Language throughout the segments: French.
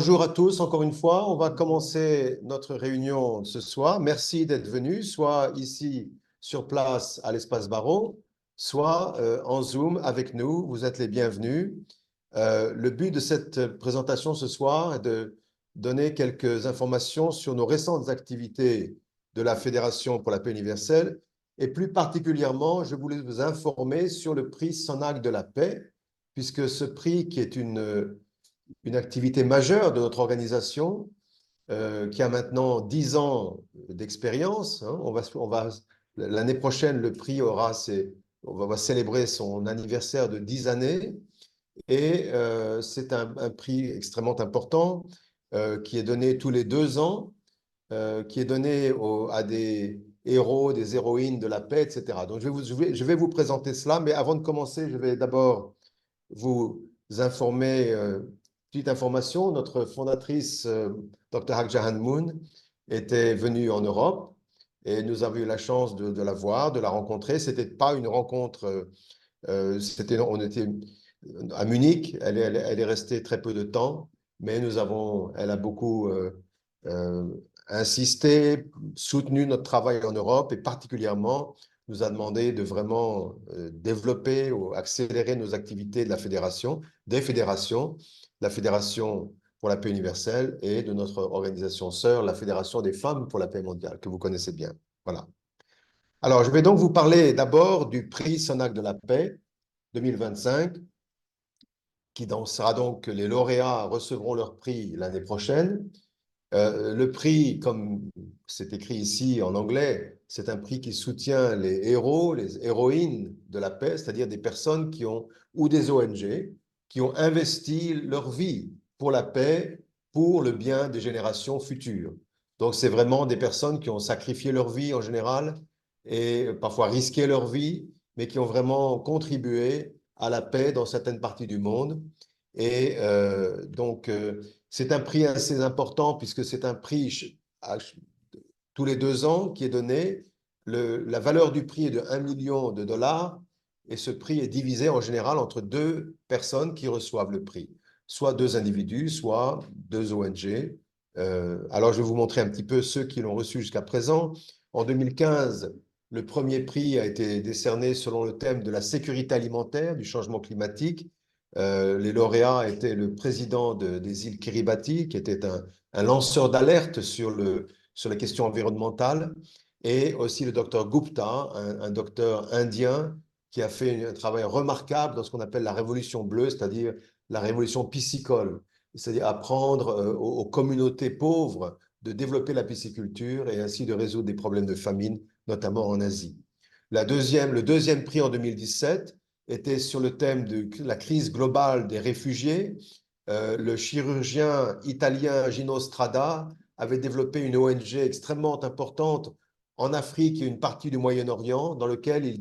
Bonjour à tous, encore une fois. On va commencer notre réunion ce soir. Merci d'être venus, soit ici sur place à l'Espace Barreau, soit en Zoom avec nous. Vous êtes les bienvenus. Le but de cette présentation ce soir est de donner quelques informations sur nos récentes activités de la Fédération pour la paix universelle. Et plus particulièrement, je voulais vous informer sur le prix Sonac de la paix, puisque ce prix, qui est une activité majeure de notre organisation, qui a maintenant 10 ans d'expérience. Hein. L'année prochaine, le prix va célébrer son anniversaire de 10 années. Et c'est un prix extrêmement important qui est donné tous les 2 ans, qui est donné à des héros, des héroïnes de la paix, etc. Donc, je vais vous présenter cela, mais avant de commencer, je vais d'abord vous informer, petite information, notre fondatrice, Dr. Hak Jahan Moon, était venue en Europe et nous avons eu la chance de la voir, de la rencontrer. Ce n'était pas une rencontre, on était à Munich, elle est restée très peu de temps, mais elle a beaucoup euh, insisté, soutenu notre travail en Europe et particulièrement nous a demandé de vraiment développer ou accélérer nos activités de la fédération, la Fédération pour la paix universelle et de notre organisation sœur, la Fédération des femmes pour la paix mondiale, que vous connaissez bien. Voilà. Alors, je vais donc vous parler d'abord du prix Sonac de la paix 2025, sera donc, les lauréats recevront leur prix l'année prochaine. Le prix, comme c'est écrit ici en anglais, c'est un prix qui soutient les héros, les héroïnes de la paix, c'est-à-dire des personnes ou des ONG, qui ont investi leur vie pour la paix, pour le bien des générations futures. Donc, c'est vraiment des personnes qui ont sacrifié leur vie en général et parfois risqué leur vie, mais qui ont vraiment contribué à la paix dans certaines parties du monde. Et c'est un prix assez important puisque c'est un prix tous les 2 ans qui est donné. La valeur du prix est de 1 million de dollars et ce prix est divisé en général entre deux personnes qui reçoivent le prix, soit deux individus, soit deux ONG. Alors, je vais vous montrer un petit peu ceux qui l'ont reçu jusqu'à présent. En 2015, le premier prix a été décerné selon le thème de la sécurité alimentaire, du changement climatique. Les lauréats étaient le président des îles Kiribati, qui était un lanceur d'alerte sur les questions environnementales, et aussi le docteur Gupta, un docteur indien qui a fait un travail remarquable dans ce qu'on appelle la révolution bleue, c'est-à-dire la révolution piscicole, c'est-à-dire apprendre aux communautés pauvres de développer la pisciculture et ainsi de résoudre des problèmes de famine, notamment en Asie. Le deuxième prix en 2017 était sur le thème de la crise globale des réfugiés. Le chirurgien italien Gino Strada avait développé une ONG extrêmement importante en Afrique et une partie du Moyen-Orient, dans lequel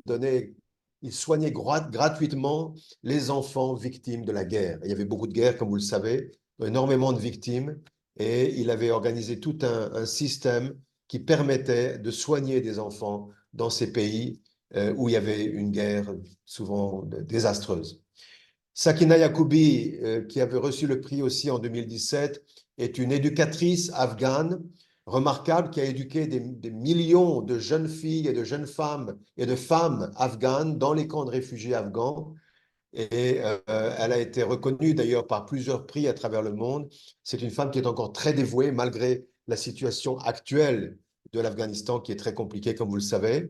il soignait gratuitement les enfants victimes de la guerre. Il y avait beaucoup de guerres, comme vous le savez, énormément de victimes, et il avait organisé tout un système qui permettait de soigner des enfants dans ces pays où il y avait une guerre souvent désastreuse. Sakina Yacoubi, qui avait reçu le prix aussi en 2017, est une éducatrice afghane remarquable qui a éduqué des millions de jeunes filles et de jeunes femmes et de femmes afghanes dans les camps de réfugiés afghans. Et elle a été reconnue d'ailleurs par plusieurs prix à travers le monde. C'est une femme qui est encore très dévouée malgré la situation actuelle de l'Afghanistan qui est très compliquée, comme vous le savez.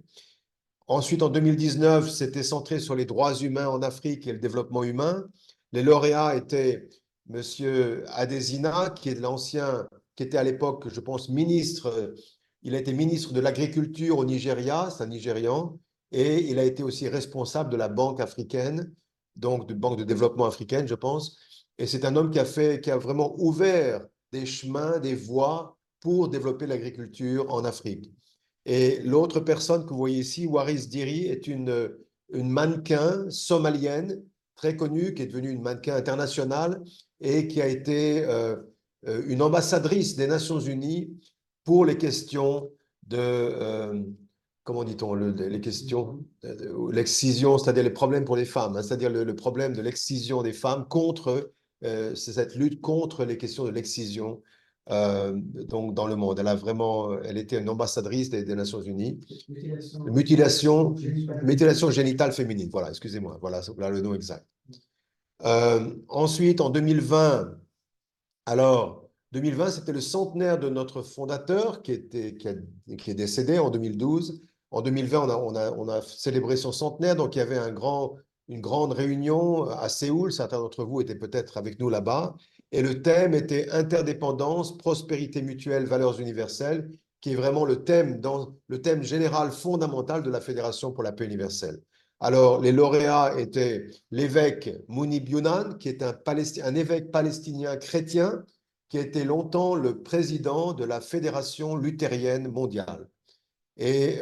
Ensuite, en 2019, c'était centré sur les droits humains en Afrique et le développement humain. Les lauréats étaient Monsieur Adesina, qui était à l'époque, je pense, ministre. Il a été ministre de l'Agriculture au Nigeria, c'est un Nigérian, et il a été aussi responsable de la Banque africaine, donc de Banque de développement africaine, je pense. Et c'est un homme qui a vraiment ouvert des chemins, des voies pour développer l'agriculture en Afrique. Et l'autre personne que vous voyez ici, Waris Diri, est une mannequin somalienne très connue, qui est devenue une mannequin internationale et qui a été une ambassadrice des Nations Unies pour les questions comment dit-on, les questions, l'excision, c'est-à-dire les problèmes pour les femmes, hein, c'est-à-dire le problème de l'excision des femmes contre c'est cette lutte contre les questions de l'excision donc dans le monde. Elle était une ambassadrice des Nations Unies. Mutilation génitale féminine, voilà, excusez-moi, voilà le nom exact. Ensuite, en 2020, alors, 2020, c'était le centenaire de notre fondateur qui est décédé en 2012. En 2020, on a célébré son centenaire, donc il y avait une grande réunion à Séoul. Certains d'entre vous étaient peut-être avec nous là-bas. Et le thème était interdépendance, prospérité mutuelle, valeurs universelles, qui est vraiment le thème général fondamental de la Fédération pour la paix universelle. Alors, les lauréats étaient l'évêque Munib Yunan, qui est un évêque palestinien chrétien, qui a été longtemps le président de la Fédération luthérienne mondiale. Et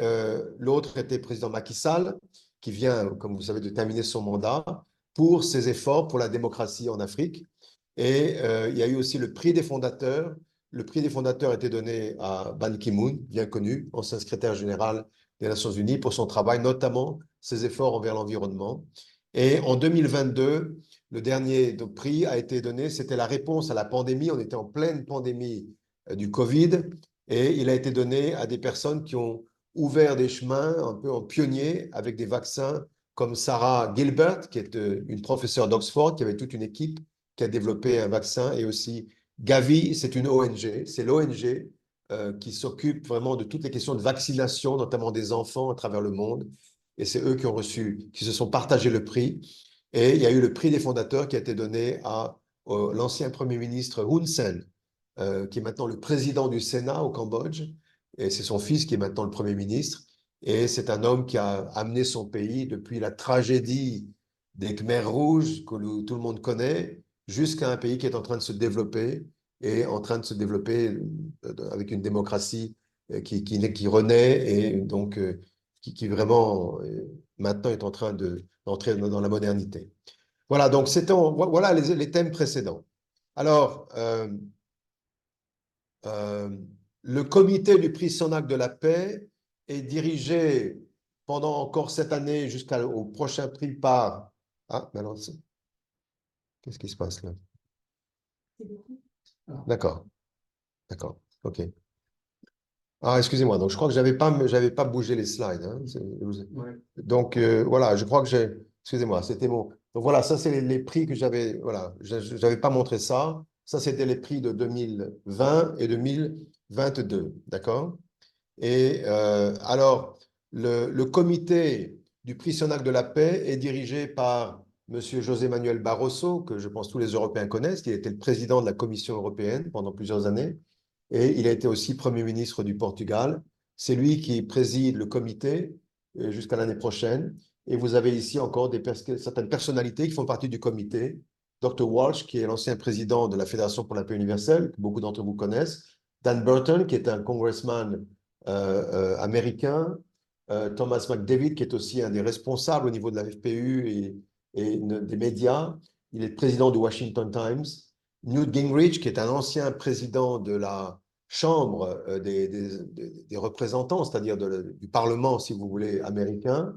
l'autre était président Macky Sall, qui vient, comme vous savez, de terminer son mandat pour ses efforts pour la démocratie en Afrique. Et il y a eu aussi le prix des fondateurs. Le prix des fondateurs a été donné à Ban Ki-moon, bien connu, ancien secrétaire général des Nations Unies, pour son travail, notamment ses efforts envers l'environnement. Et en 2022, le dernier prix a été donné, c'était la réponse à la pandémie. On était en pleine pandémie du Covid, et il a été donné à des personnes qui ont ouvert des chemins un peu en pionnier avec des vaccins, comme Sarah Gilbert, qui est une professeure d'Oxford, qui avait toute une équipe qui a développé un vaccin, et aussi Gavi, c'est une ONG, c'est l'ONG qui s'occupe vraiment de toutes les questions de vaccination, notamment des enfants à travers le monde, et c'est eux qui se sont partagés le prix. Et il y a eu le prix des fondateurs qui a été donné à l'ancien Premier ministre Hun Sen, qui est maintenant le président du Sénat au Cambodge, et c'est son fils qui est maintenant le Premier ministre. Et c'est un homme qui a amené son pays depuis la tragédie des Khmers rouges, que tout le monde connaît, jusqu'à un pays qui est en train de se développer, et en train de se développer avec une démocratie qui renaît, et donc qui vraiment maintenant est en train d'entrer dans la modernité. Voilà, donc voilà les thèmes précédents. Alors, euh, le comité du prix Sonac de la paix est dirigé pendant encore cette année jusqu'au prochain prix par... Ah, mais alors, qu'est-ce qui se passe là? D'accord, d'accord, ok. Ah, excusez-moi, donc je crois que j'avais pas bougé les slides, hein. Ouais. Donc voilà, je crois que j'ai... Excusez-moi, c'était mon... Donc voilà, ça c'est les prix que j'avais... Voilà, je n'avais pas montré ça. Ça, c'était les prix de 2020 et 2022, d'accord? Et alors, le comité du prix Sonac de la paix est dirigé par Monsieur José Manuel Barroso, que je pense tous les Européens connaissent, qui a été le président de la Commission européenne pendant plusieurs années, et il a été aussi Premier ministre du Portugal. C'est lui qui préside le comité jusqu'à l'année prochaine. Et vous avez ici encore certaines personnalités qui font partie du comité. Dr. Walsh, qui est l'ancien président de la Fédération pour la paix universelle, que beaucoup d'entre vous connaissent. Dan Burton, qui est un congressman américain. Thomas McDavid, qui est aussi un des responsables au niveau de la FPU et des médias. Il est président du Washington Times. Newt Gingrich, qui est un ancien président de la Chambre des représentants, c'est-à-dire du Parlement, si vous voulez, américain.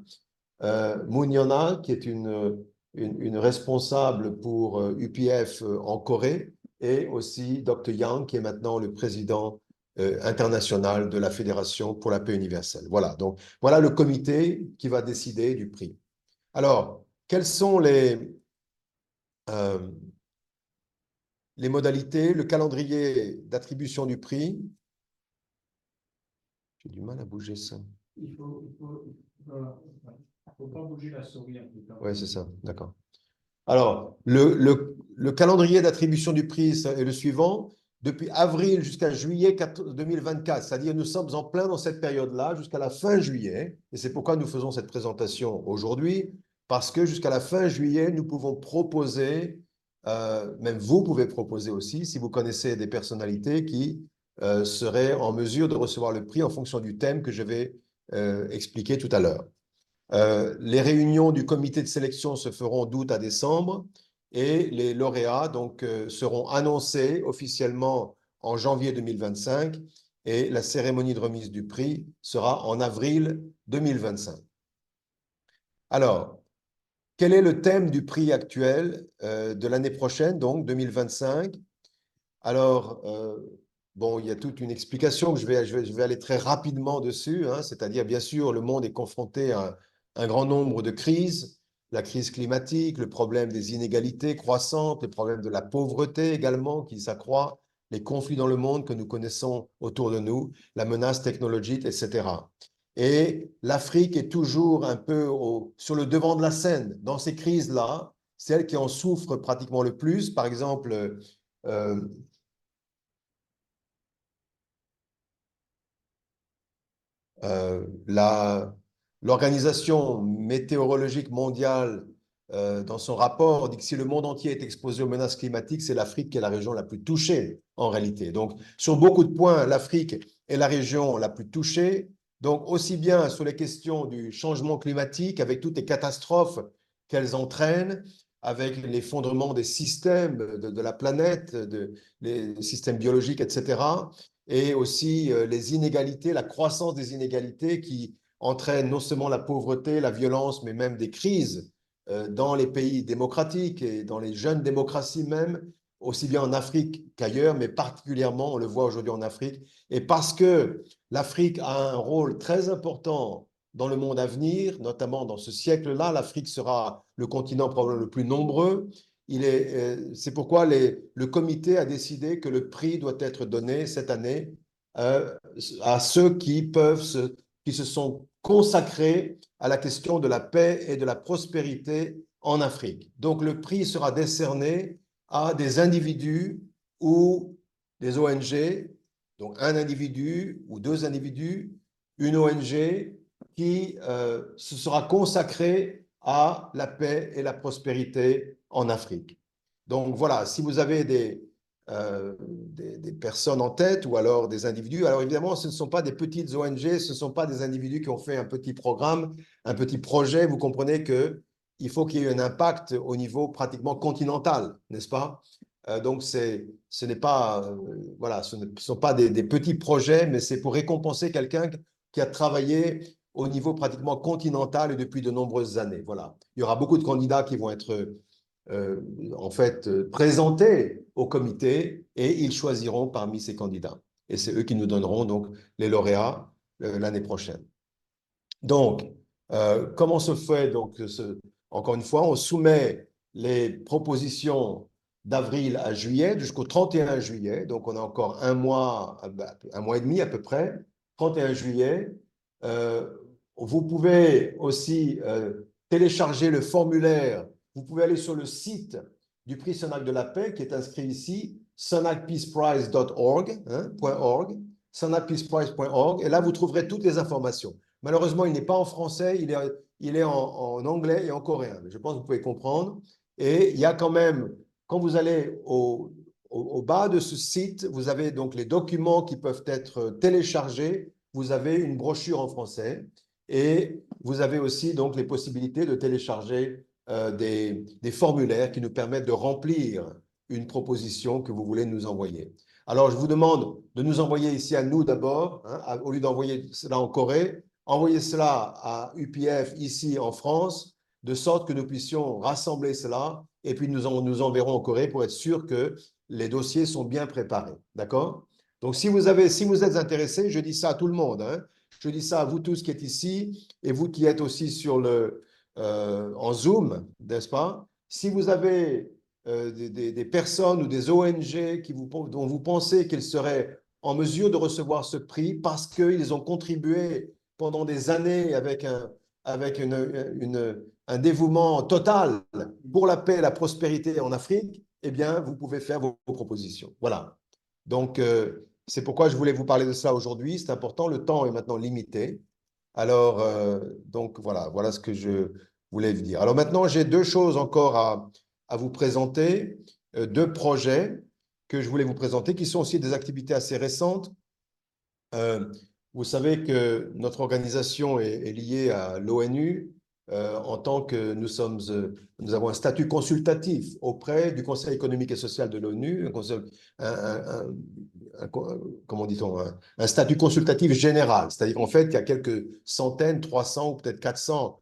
Moon Yona, qui est une responsable pour UPF en Corée, et aussi Dr. Yang, qui est maintenant le président international de la Fédération pour la paix universelle. Voilà, donc voilà le comité qui va décider du prix. Alors, quelles sont euh, les modalités, le calendrier d'attribution du prix? J'ai du mal à bouger ça. Il faut pas bouger la souris en tout cas. Oui, c'est ça, d'accord. Alors, le calendrier d'attribution du prix est le suivant. Depuis avril jusqu'à juillet 2024, c'est-à-dire nous sommes en plein dans cette période-là, jusqu'à la fin juillet, et c'est pourquoi nous faisons cette présentation aujourd'hui, parce que jusqu'à la fin juillet, nous pouvons proposer, même vous pouvez proposer aussi, si vous connaissez des personnalités qui seraient en mesure de recevoir le prix en fonction du thème que je vais expliquer tout à l'heure. Les réunions du comité de sélection se feront d'août à décembre, et les lauréats donc, seront annoncés officiellement en janvier 2025, et la cérémonie de remise du prix sera en avril 2025. Alors, Quel est le thème du prix actuel de l'année prochaine, donc 2025? Alors, bon, il y a toute une explication, je vais aller très rapidement dessus, hein, c'est-à-dire, bien sûr, le monde est confronté à un grand nombre de crises, la crise climatique, le problème des inégalités croissantes, le problème de la pauvreté également qui s'accroît, les conflits dans le monde que nous connaissons autour de nous, la menace technologique, etc. Et l'Afrique est toujours un peu sur le devant de la scène dans ces crises-là, celle qui en souffre pratiquement le plus. Par exemple, euh, l'Organisation météorologique mondiale, dans son rapport, dit que si le monde entier est exposé aux menaces climatiques, c'est l'Afrique qui est la région la plus touchée en réalité. Donc, sur beaucoup de points, l'Afrique est la région la plus touchée. Donc, aussi bien sur les questions du changement climatique, avec toutes les catastrophes qu'elles entraînent, avec l'effondrement des systèmes de la planète, les systèmes biologiques, etc., et aussi les inégalités, la croissance des inégalités qui entraîne non seulement la pauvreté, la violence, mais même des crises dans les pays démocratiques et dans les jeunes démocraties même, aussi bien en Afrique qu'ailleurs, mais particulièrement, on le voit aujourd'hui en Afrique. Et parce que l'Afrique a un rôle très important dans le monde à venir, notamment dans ce siècle-là, l'Afrique sera le continent probablement le plus nombreux. C'est pourquoi le comité a décidé que le prix doit être donné cette année euh, à ceux qui se sont consacrés à la question de la paix et de la prospérité en Afrique. Donc le prix sera décerné à des individus ou des ONG, donc un individu ou deux individus, une ONG qui se sera consacrée à la paix et la prospérité en Afrique. Donc voilà, si vous avez des personnes en tête ou alors des individus. Alors évidemment, ce ne sont pas des petites ONG, ce ne sont pas des individus qui ont fait un petit programme, un petit projet. Vous comprenez qu'il faut qu'il y ait un impact au niveau pratiquement continental, n'est-ce pas? Donc ce n'est pas, voilà, ce ne sont pas des petits projets, mais c'est pour récompenser quelqu'un qui a travaillé au niveau pratiquement continental et depuis de nombreuses années. Voilà. Il y aura beaucoup de candidats qui vont être euh, en fait présentés au comité et ils choisiront parmi ces candidats. Et c'est eux qui nous donneront donc les lauréats l'année prochaine. Donc, comment se fait donc encore une fois, on soumet les propositions d'avril à juillet jusqu'au 31 juillet. Donc, on a encore un mois et demi à peu près, 31 juillet. Euh, Vous pouvez aussi télécharger le formulaire. Vous pouvez aller sur le site du prix Sonac de la paix qui est inscrit ici, sonacpeaceprize.org, hein, .org, sonacpeaceprize.org, et là, vous trouverez toutes les informations. Malheureusement, il n'est pas en français, il est en anglais et en coréen. Mais je pense que vous pouvez comprendre. Et il y a quand même, quand vous allez au bas de ce site, vous avez donc les documents qui peuvent être téléchargés. Vous avez une brochure en français et vous avez aussi donc les possibilités de télécharger des formulaires qui nous permettent de remplir une proposition que vous voulez nous envoyer. Alors, je vous demande de nous envoyer ici à nous d'abord, hein, au lieu d'envoyer cela en Corée, envoyer cela à UPF ici en France, de sorte que nous puissions rassembler cela et puis nous enverrons en Corée pour être sûr que les dossiers sont bien préparés. D'accord? Donc, si vous êtes intéressé, je dis ça à tout le monde, hein, je dis ça à vous tous qui êtes ici et vous qui êtes aussi en Zoom, n'est-ce pas? Si vous avez des personnes ou des ONG dont vous pensez qu'ils seraient en mesure de recevoir ce prix parce qu'ils ont contribué pendant des années avec un dévouement total pour la paix et la prospérité en Afrique, eh bien, vous pouvez faire vos propositions. Voilà. Donc, c'est pourquoi je voulais vous parler de ça aujourd'hui. C'est important, le temps est maintenant limité. Alors, donc voilà, voilà ce que je voulais vous dire. Alors maintenant, j'ai deux choses encore à vous présenter, deux projets que je voulais vous présenter, qui sont aussi des activités assez récentes. Euh, Vous savez que notre organisation est liée à l'ONU en tant que nous avons un statut consultatif auprès du Conseil économique et social de l'ONU, comment dit-on, un statut consultatif général. C'est-à-dire qu'en fait, il y a quelques centaines, 300 ou peut-être 400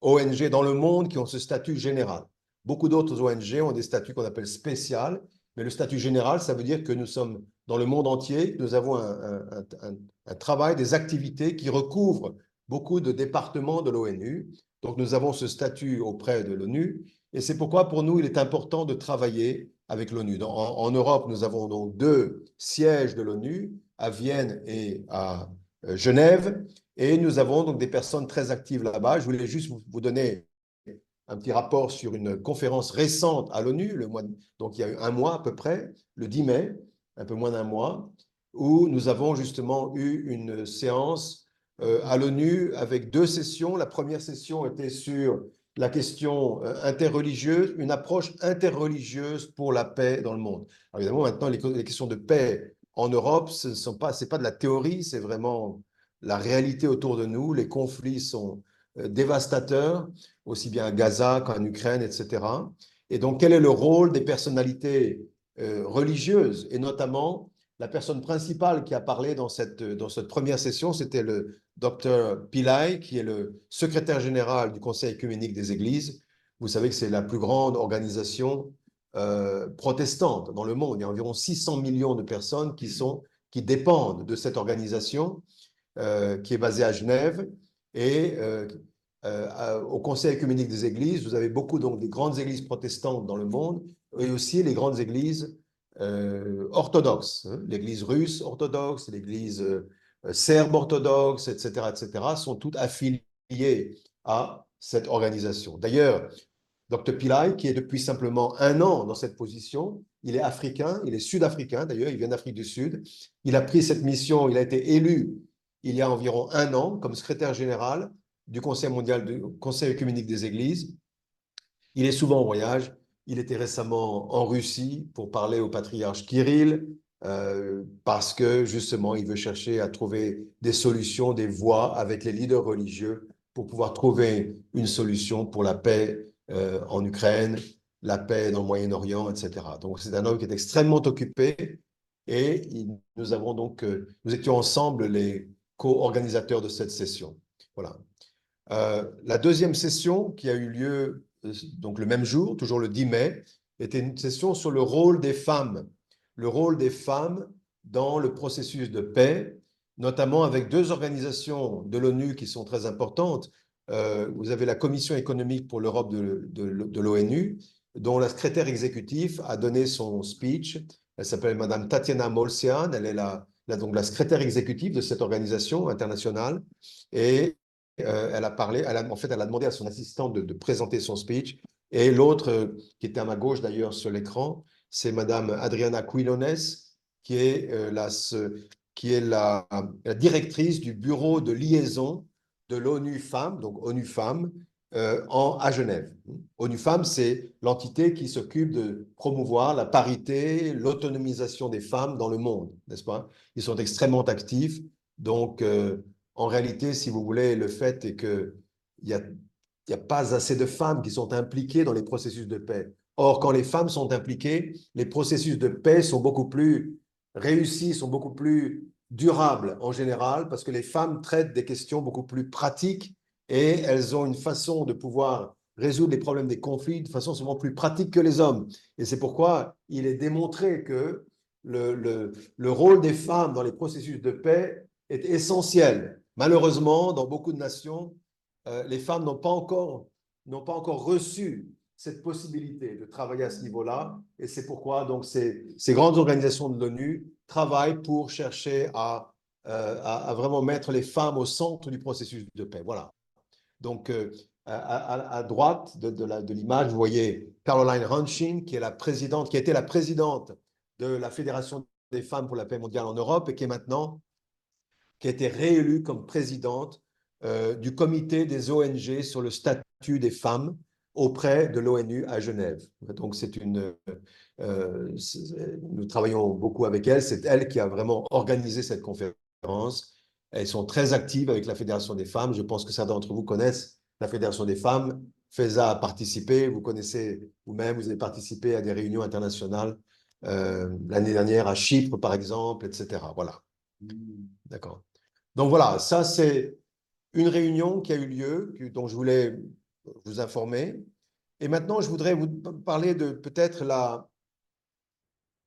ONG dans le monde qui ont ce statut général. Beaucoup d'autres ONG ont des statuts qu'on appelle spéciaux, mais le statut général, ça veut dire que nous sommes dans le monde entier, nous avons un travail, des activités qui recouvrent beaucoup de départements de l'ONU. Donc, nous avons ce statut auprès de l'ONU et c'est pourquoi, pour nous, il est important de travailler avec l'ONU. En Europe, nous avons donc 2 sièges de l'ONU, à Vienne et à Genève, et nous avons donc des personnes très actives là-bas. Je voulais juste vous donner un petit rapport sur une conférence récente à l'ONU, donc il y a eu un mois à peu près, le 10 mai, un peu moins d'un mois, où nous avons justement eu une séance à l'ONU avec 2 sessions. La première session était sur la question interreligieuse, une approche interreligieuse pour la paix dans le monde. Alors évidemment, maintenant, les questions de paix en Europe, c'est pas de la théorie, c'est vraiment la réalité autour de nous. Les conflits sont dévastateurs, aussi bien à Gaza qu'en Ukraine, etc. Et donc, quel est le rôle des personnalités religieuses, et notamment la personne principale qui a parlé dans cette première session, c'était le Dr Pillay, qui est le secrétaire général du Conseil œcuménique des Églises. Vous savez que c'est la plus grande organisation protestante dans le monde. Il y a environ 600 millions de personnes qui dépendent de cette organisation qui est basée à Genève. Et au Conseil œcuménique des Églises, vous avez beaucoup donc des grandes églises protestantes dans le monde et aussi les grandes églises orthodoxes. L'église russe orthodoxe, l'église serbe orthodoxe, etc., sont toutes affiliées à cette organisation. D'ailleurs, Dr Pillay, qui est depuis simplement 1 an dans cette position, il est africain, il est sud-africain d'ailleurs, il vient d'Afrique du Sud. Il a pris cette mission, il a été élu il y a environ 1 an comme secrétaire général du Conseil mondial, du Conseil œcuménique des Églises. Il est souvent en voyage. Il était récemment en Russie pour parler au patriarche Kirill, parce que justement, il veut chercher à trouver des solutions, des voies avec les leaders religieux pour pouvoir trouver une solution pour la paix en Ukraine, la paix dans le Moyen-Orient, etc. Donc, c'est un homme qui est extrêmement occupé et nous étions ensemble les co-organisateurs de cette session. Voilà. La deuxième session qui a eu lieu donc le même jour, toujours le 10 mai, était une session sur le rôle des femmes dans le processus de paix, notamment avec 2 organisations de l'ONU qui sont très importantes. Vous avez la Commission économique pour l'Europe de l'ONU, dont la secrétaire exécutive a donné son speech. Elle s'appelle Madame Tatiana Molcean, elle est donc la secrétaire exécutive de cette organisation internationale, et elle a parlé, en fait, elle a demandé à son assistante de présenter son speech. Et l'autre, qui était à ma gauche d'ailleurs sur l'écran, c'est Madame Adriana Quilones, qui est, la directrice du bureau de liaison de l'ONU Femmes, donc ONU Femmes, à Genève. ONU Femmes, c'est l'entité qui s'occupe de promouvoir la parité, l'autonomisation des femmes dans le monde, n'est-ce pas? Ils sont extrêmement actifs. Donc, en réalité, si vous voulez, le fait est qu'il n'y a pas assez de femmes qui sont impliquées dans les processus de paix. Or, quand les femmes sont impliquées, les processus de paix sont beaucoup plus réussis, sont beaucoup plus durables en général, parce que les femmes traitent des questions beaucoup plus pratiques et elles ont une façon de pouvoir résoudre les problèmes des conflits de façon souvent plus pratique que les hommes. Et c'est pourquoi il est démontré que le rôle des femmes dans les processus de paix est essentiel. Malheureusement, dans beaucoup de nations, les femmes n'ont pas encore reçu cette possibilité de travailler à ce niveau-là. Et c'est pourquoi donc, ces grandes organisations de l'ONU travaillent pour chercher à vraiment mettre les femmes au centre du processus de paix. Voilà. Donc, à droite de l'image, vous voyez Caroline Ranchin, qui a été la présidente de la Fédération des femmes pour la paix mondiale en Europe et qui a été réélue comme présidente du comité des ONG sur le statut des femmes auprès de l'ONU à Genève. Donc, nous travaillons beaucoup avec elle. C'est elle qui a vraiment organisé cette conférence. Elles sont très actives avec la Fédération des femmes. Je pense que certains d'entre vous connaissent la Fédération des femmes. FESA a participé. Vous connaissez vous-même, vous avez participé à des réunions internationales l'année dernière à Chypre, par exemple, etc. Voilà. D'accord. Donc voilà, ça c'est une réunion qui a eu lieu, dont je voulais vous informer. Et maintenant, je voudrais vous parler de peut-être la...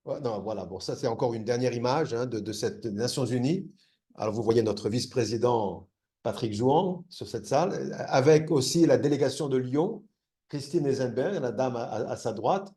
Non, voilà, bon, ça c'est encore une dernière image hein, de cette Nations Unies. Alors vous voyez notre vice-président Patrick Jouan sur cette salle, avec aussi la délégation de Lyon, Christine Eisenberg, la dame à sa droite,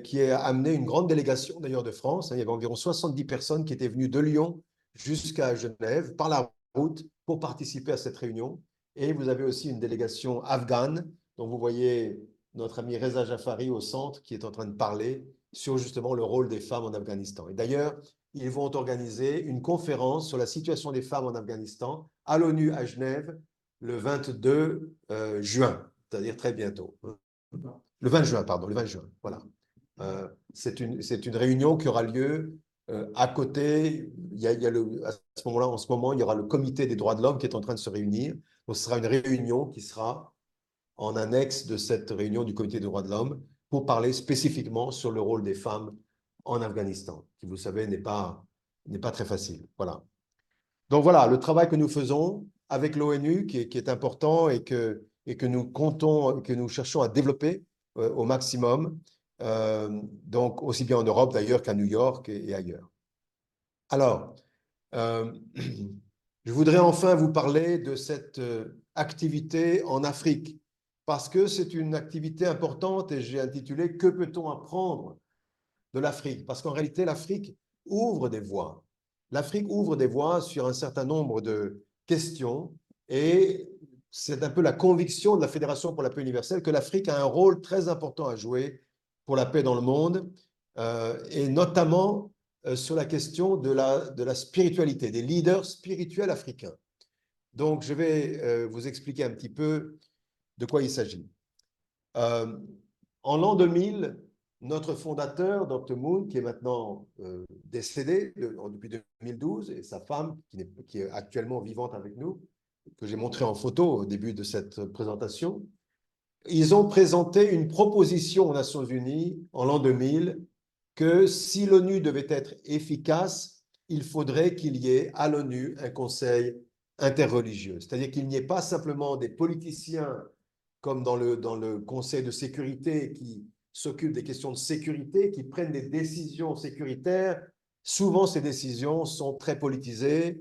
qui a amené une grande délégation d'ailleurs de France. Il y avait environ 70 personnes qui étaient venues de Lyon jusqu'à Genève par la route pour participer à cette réunion. Et vous avez aussi une délégation afghane, dont vous voyez notre ami Reza Jafari au centre, qui est en train de parler sur justement le rôle des femmes en Afghanistan. Et d'ailleurs, ils vont organiser une conférence sur la situation des femmes en Afghanistan à l'ONU à Genève le 22 juin, c'est-à-dire très bientôt. Le 20 juin, pardon, le 20 juin, voilà. C'est une réunion qui aura lieu à côté, à ce moment-là, en ce moment, il y aura le comité des droits de l'homme qui est en train de se réunir. Donc, ce sera une réunion qui sera en annexe de cette réunion du comité des droits de l'homme pour parler spécifiquement sur le rôle des femmes en Afghanistan, qui, vous savez, n'est pas très facile. Voilà. Donc voilà, le travail que nous faisons avec l'ONU, qui est important et que nous comptons, que nous cherchons à développer au maximum, donc aussi bien en Europe d'ailleurs qu'à New York et ailleurs. Alors, je voudrais enfin vous parler de cette activité en Afrique, parce que c'est une activité importante et j'ai intitulé « Que peut-on apprendre de l'Afrique ?» Parce qu'en réalité, l'Afrique ouvre des voies. L'Afrique ouvre des voies sur un certain nombre de questions et c'est un peu la conviction de la Fédération pour la paix universelle que l'Afrique a un rôle très important à jouer pour la paix dans le monde et notamment sur la question de la spiritualité, des leaders spirituels africains. Donc, je vais vous expliquer un petit peu de quoi il s'agit. En l'an 2000, notre fondateur, Dr Moon, qui est maintenant décédé depuis 2012, et sa femme, qui est actuellement vivante avec nous, que j'ai montré en photo au début de cette présentation, ils ont présenté une proposition aux Nations Unies en l'an 2000 que si l'ONU devait être efficace, il faudrait qu'il y ait à l'ONU un conseil interreligieux. C'est-à-dire qu'il n'y ait pas simplement des politiciens comme dans le Conseil de sécurité qui s'occupent des questions de sécurité, qui prennent des décisions sécuritaires. Souvent, ces décisions sont très politisées.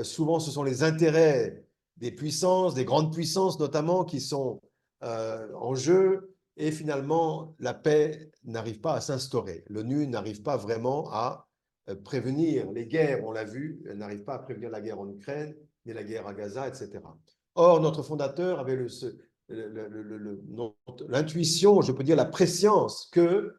Souvent, ce sont les intérêts des puissances, des grandes puissances notamment, qui sont en jeu. Et finalement, la paix n'arrive pas à s'instaurer. L'ONU n'arrive pas vraiment à prévenir les guerres, on l'a vu, elle n'arrive pas à prévenir la guerre en Ukraine, ni la guerre à Gaza, etc. Or, notre fondateur avait l'intuition, je peux dire la prescience que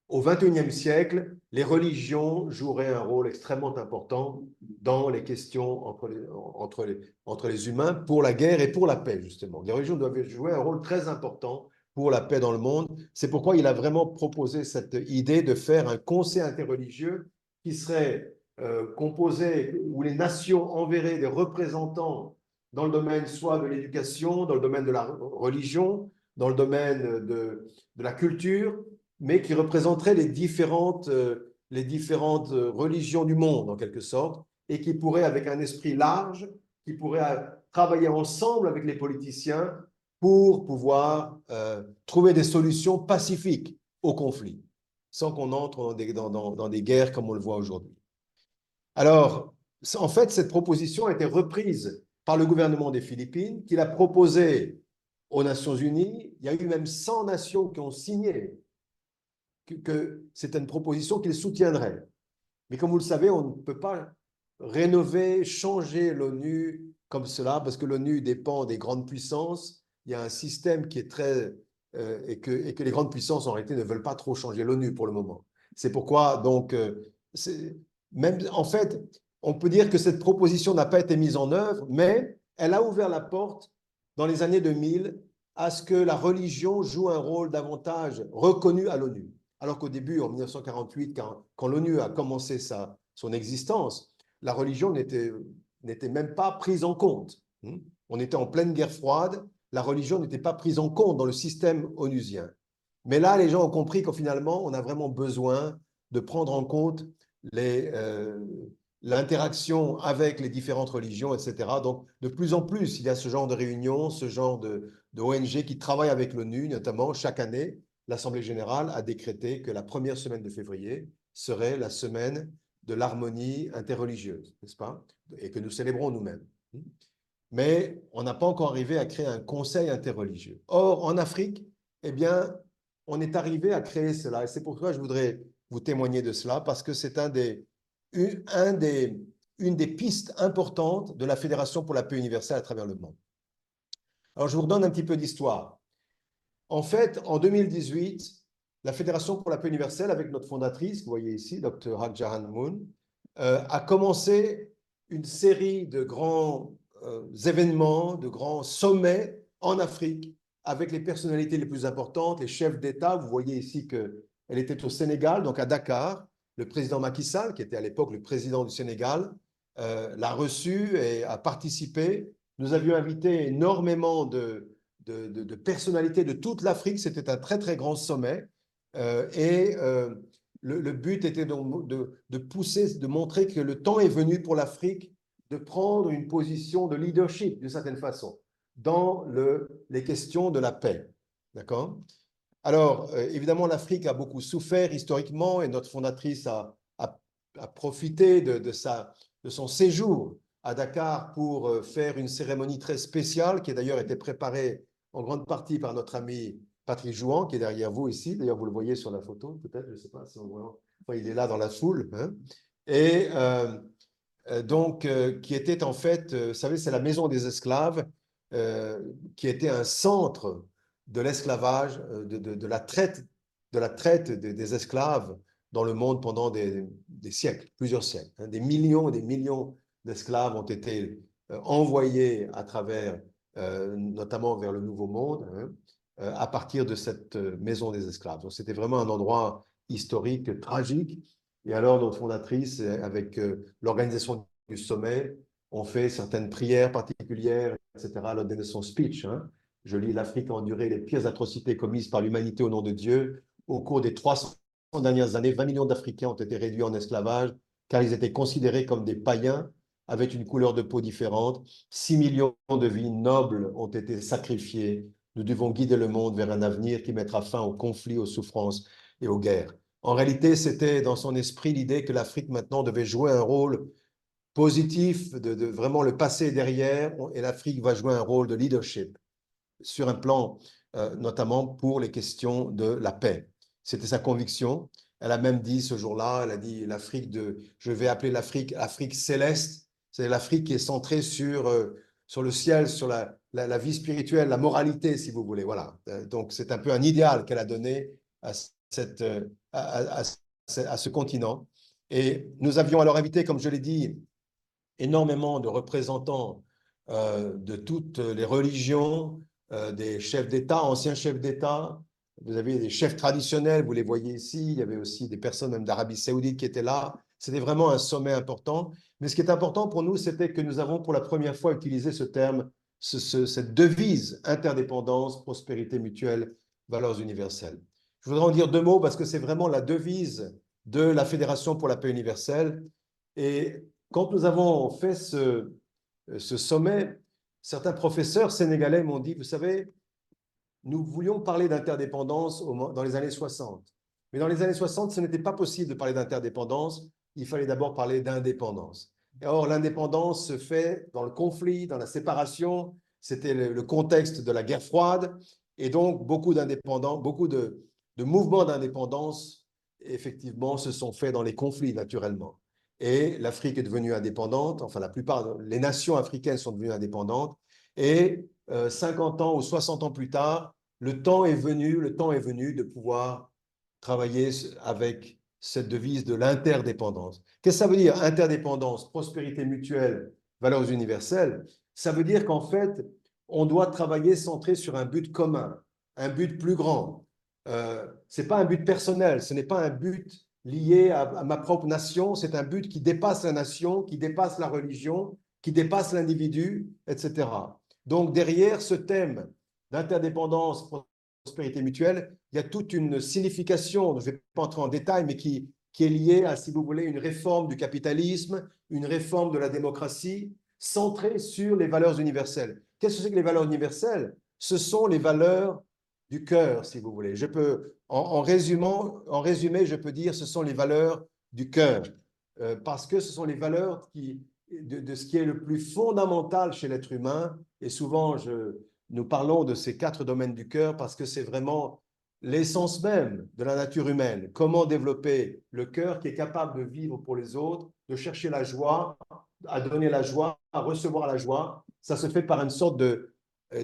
au XXIe siècle, les religions joueraient un rôle extrêmement important dans les questions entre les humains pour la guerre et pour la paix, justement. Les religions doivent jouer un rôle très important pour la paix dans le monde. C'est pourquoi il a vraiment proposé cette idée de faire un conseil interreligieux qui serait composé, où les nations enverraient des représentants dans le domaine soit de l'éducation, dans le domaine de la religion, dans le domaine de la culture, mais qui représenterait les différentes religions du monde, en quelque sorte, et qui pourraient, avec un esprit large, qui pourraient travailler ensemble avec les politiciens pour pouvoir trouver des solutions pacifiques au conflit, sans qu'on entre dans des guerres comme on le voit aujourd'hui. Alors, en fait, cette proposition a été reprise par le gouvernement des Philippines, qui l'a proposée aux Nations Unies. Il y a eu même 100 nations qui ont signé que c'est une proposition qu'ils soutiendraient. Mais comme vous le savez, on ne peut pas rénover, changer l'ONU comme cela, parce que l'ONU dépend des grandes puissances. Il y a un système qui est très... et que les grandes puissances, en réalité, ne veulent pas trop changer l'ONU pour le moment. C'est pourquoi, donc, même, en fait, on peut dire que cette proposition n'a pas été mise en œuvre, mais elle a ouvert la porte dans les années 2000 à ce que la religion joue un rôle davantage reconnu à l'ONU. Alors qu'au début, en 1948, quand l'ONU a commencé son existence, la religion n'était même pas prise en compte. On était en pleine guerre froide, la religion n'était pas prise en compte dans le système onusien. Mais là, les gens ont compris qu'au finalement, on a vraiment besoin de prendre en compte l'interaction avec les différentes religions, etc. Donc, de plus en plus, il y a ce genre de réunions, ce genre de ONG qui travaillent avec l'ONU, notamment chaque année, l'Assemblée générale a décrété que la première semaine de février serait la semaine de l'harmonie interreligieuse, n'est-ce pas? Et que nous célébrons nous-mêmes. Mais on n'a pas encore arrivé à créer un conseil interreligieux. Or, en Afrique, eh bien, on est arrivé à créer cela. Et c'est pourquoi je voudrais vous témoigner de cela, parce que c'est une des pistes importantes de la Fédération pour la paix universelle à travers le monde. Alors, je vous redonne un petit peu d'histoire. En fait, en 2018, la Fédération pour la paix universelle, avec notre fondatrice, vous voyez ici, Dr. Hak Ja Han Moon, a commencé une série de grands événements, de grands sommets en Afrique, avec les personnalités les plus importantes, les chefs d'État. Vous voyez ici qu'elle était au Sénégal, donc à Dakar. Le président Macky Sall, qui était à l'époque le président du Sénégal, l'a reçu et a participé. Nous avions invité énormément de personnalités de toute l'Afrique. C'était un très, très grand sommet. Le but était donc de pousser, de montrer que le temps est venu pour l'Afrique de prendre une position de leadership, d'une certaine façon, dans les questions de la paix. D'accord? Alors, évidemment, l'Afrique a beaucoup souffert historiquement et notre fondatrice a profité de son séjour à Dakar pour faire une cérémonie très spéciale qui a d'ailleurs été préparée en grande partie par notre ami Patrick Jouan, qui est derrière vous ici. D'ailleurs, vous le voyez sur la photo, peut-être, je ne sais pas si on voit. Enfin, il est là dans la foule. Hein. Et donc, qui était en fait, vous savez, c'est la maison des esclaves, qui était un centre de l'esclavage, de la traite, des esclaves dans le monde pendant des siècles, plusieurs siècles. Hein. Des millions et des millions d'esclaves ont été envoyés à travers, notamment vers le Nouveau Monde, hein, à partir de cette maison des esclaves. Donc, c'était vraiment un endroit historique tragique. Et alors, notre fondatrice, avec l'organisation du sommet, ont fait certaines prières particulières, etc., lors de son speech. Hein. Je lis: l'Afrique a enduré les pires atrocités commises par l'humanité au nom de Dieu. Au cours des 300 dernières années, 20 millions d'Africains ont été réduits en esclavage, car ils étaient considérés comme des païens avec une couleur de peau différente. 6 millions de vies nobles ont été sacrifiées. Nous devons guider le monde vers un avenir qui mettra fin aux conflits, aux souffrances et aux guerres. En réalité, c'était dans son esprit l'idée que l'Afrique maintenant devait jouer un rôle positif, de vraiment le passer derrière, et l'Afrique va jouer un rôle de leadership sur un plan notamment pour les questions de la paix. C'était sa conviction. Elle a même dit ce jour-là, elle a dit je vais appeler l'Afrique céleste. C'est l'Afrique qui est centrée sur le ciel, sur la vie spirituelle, la moralité, si vous voulez. Voilà. Donc, c'est un peu un idéal qu'elle a donné à ce continent. Et nous avions alors invité, comme je l'ai dit, énormément de représentants de toutes les religions, des chefs d'État, anciens chefs d'État. Vous avez des chefs traditionnels, vous les voyez ici. Il y avait aussi des personnes même d'Arabie Saoudite qui étaient là. C'était vraiment un sommet important. Mais ce qui est important pour nous, c'était que nous avons pour la première fois utilisé ce terme, cette devise: interdépendance, prospérité mutuelle, valeurs universelles. Je voudrais en dire deux mots parce que c'est vraiment la devise de la Fédération pour la paix universelle. Et quand nous avons fait ce sommet, certains professeurs sénégalais m'ont dit: vous savez, nous voulions parler d'interdépendance dans les années 60. Mais dans les années 60, ce n'était pas possible de parler d'interdépendance. Il fallait d'abord parler d'indépendance. Et or, l'indépendance se fait dans le conflit, dans la séparation. C'était le contexte de la guerre froide. Et donc, beaucoup d'indépendants, beaucoup de mouvements d'indépendance, effectivement, se sont faits dans les conflits, naturellement. Et l'Afrique est devenue indépendante. Enfin, la plupart, les nations africaines sont devenues indépendantes. Et 50 ans ou 60 ans plus tard, le temps est venu de pouvoir travailler avec cette devise de l'interdépendance. Qu'est-ce que ça veut dire, interdépendance, prospérité mutuelle, valeurs universelles? Ça veut dire qu'en fait, on doit travailler centré sur un but commun, un but plus grand. Ce n'est pas un but personnel, ce n'est pas un but lié à ma propre nation, c'est un but qui dépasse la nation, qui dépasse la religion, qui dépasse l'individu, etc. Donc, derrière ce thème d'interdépendance, prospérité mutuelle, il y a toute une signification, je ne vais pas entrer en détail, mais qui qui est lié à, si vous voulez, une réforme du capitalisme, une réforme de la démocratie, centrée sur les valeurs universelles. Qu'est-ce que c'est que les valeurs universelles? Ce sont les valeurs du cœur, si vous voulez. Je peux, en résumé, je peux dire ce sont les valeurs du cœur, parce que ce sont les valeurs de ce qui est le plus fondamental chez l'être humain. Et souvent, nous parlons de ces 4 domaines du cœur parce que c'est vraiment l'essence même de la nature humaine. Comment développer le cœur qui est capable de vivre pour les autres, de chercher la joie, à donner la joie, à recevoir la joie. Ça se fait par une sorte de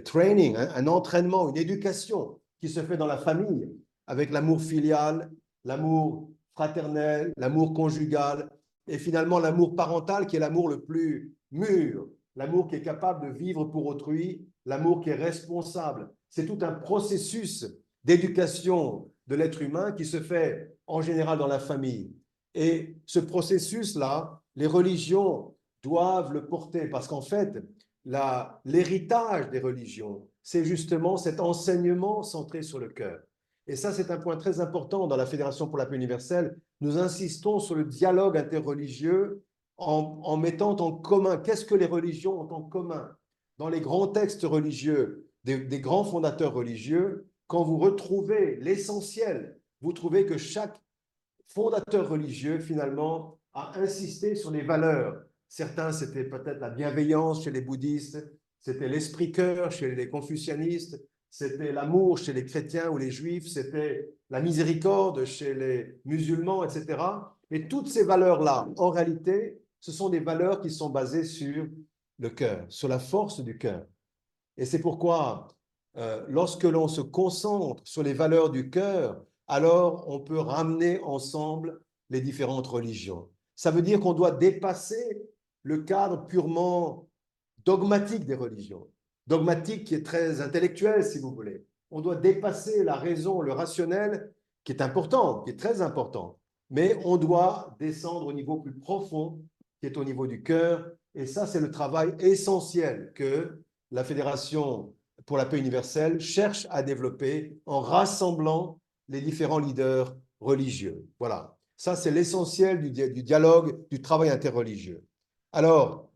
training, un entraînement, une éducation qui se fait dans la famille, avec l'amour filial, l'amour fraternel, l'amour conjugal, et finalement l'amour parental qui est l'amour le plus mûr, l'amour qui est capable de vivre pour autrui, l'amour qui est responsable. C'est tout un processus d'éducation de l'être humain qui se fait en général dans la famille. Et ce processus-là, les religions doivent le porter parce qu'en fait, l'héritage des religions, c'est justement cet enseignement centré sur le cœur. Et ça, c'est un point très important dans la Fédération pour la paix universelle. Nous insistons sur le dialogue interreligieux en mettant en commun qu'est-ce que les religions ont en commun. Dans les grands textes religieux des grands fondateurs religieux, quand vous retrouvez l'essentiel, vous trouvez que chaque fondateur religieux, finalement, a insisté sur les valeurs. Certains, c'était peut-être la bienveillance chez les bouddhistes, c'était l'esprit-cœur chez les confucianistes, c'était l'amour chez les chrétiens ou les juifs, c'était la miséricorde chez les musulmans, etc. Et toutes ces valeurs-là, en réalité, ce sont des valeurs qui sont basées sur le cœur, sur la force du cœur. Et c'est pourquoi, lorsque l'on se concentre sur les valeurs du cœur, alors on peut ramener ensemble les différentes religions. Ça veut dire qu'on doit dépasser le cadre purement dogmatique des religions, dogmatique qui est très intellectuel, si vous voulez. On doit dépasser la raison, le rationnel, qui est important, qui est très important, mais on doit descendre au niveau plus profond, qui est au niveau du cœur, et ça, c'est le travail essentiel que la Fédération pour la paix universelle cherche à développer en rassemblant les différents leaders religieux. Voilà, ça c'est l'essentiel du dialogue, du travail interreligieux. Alors,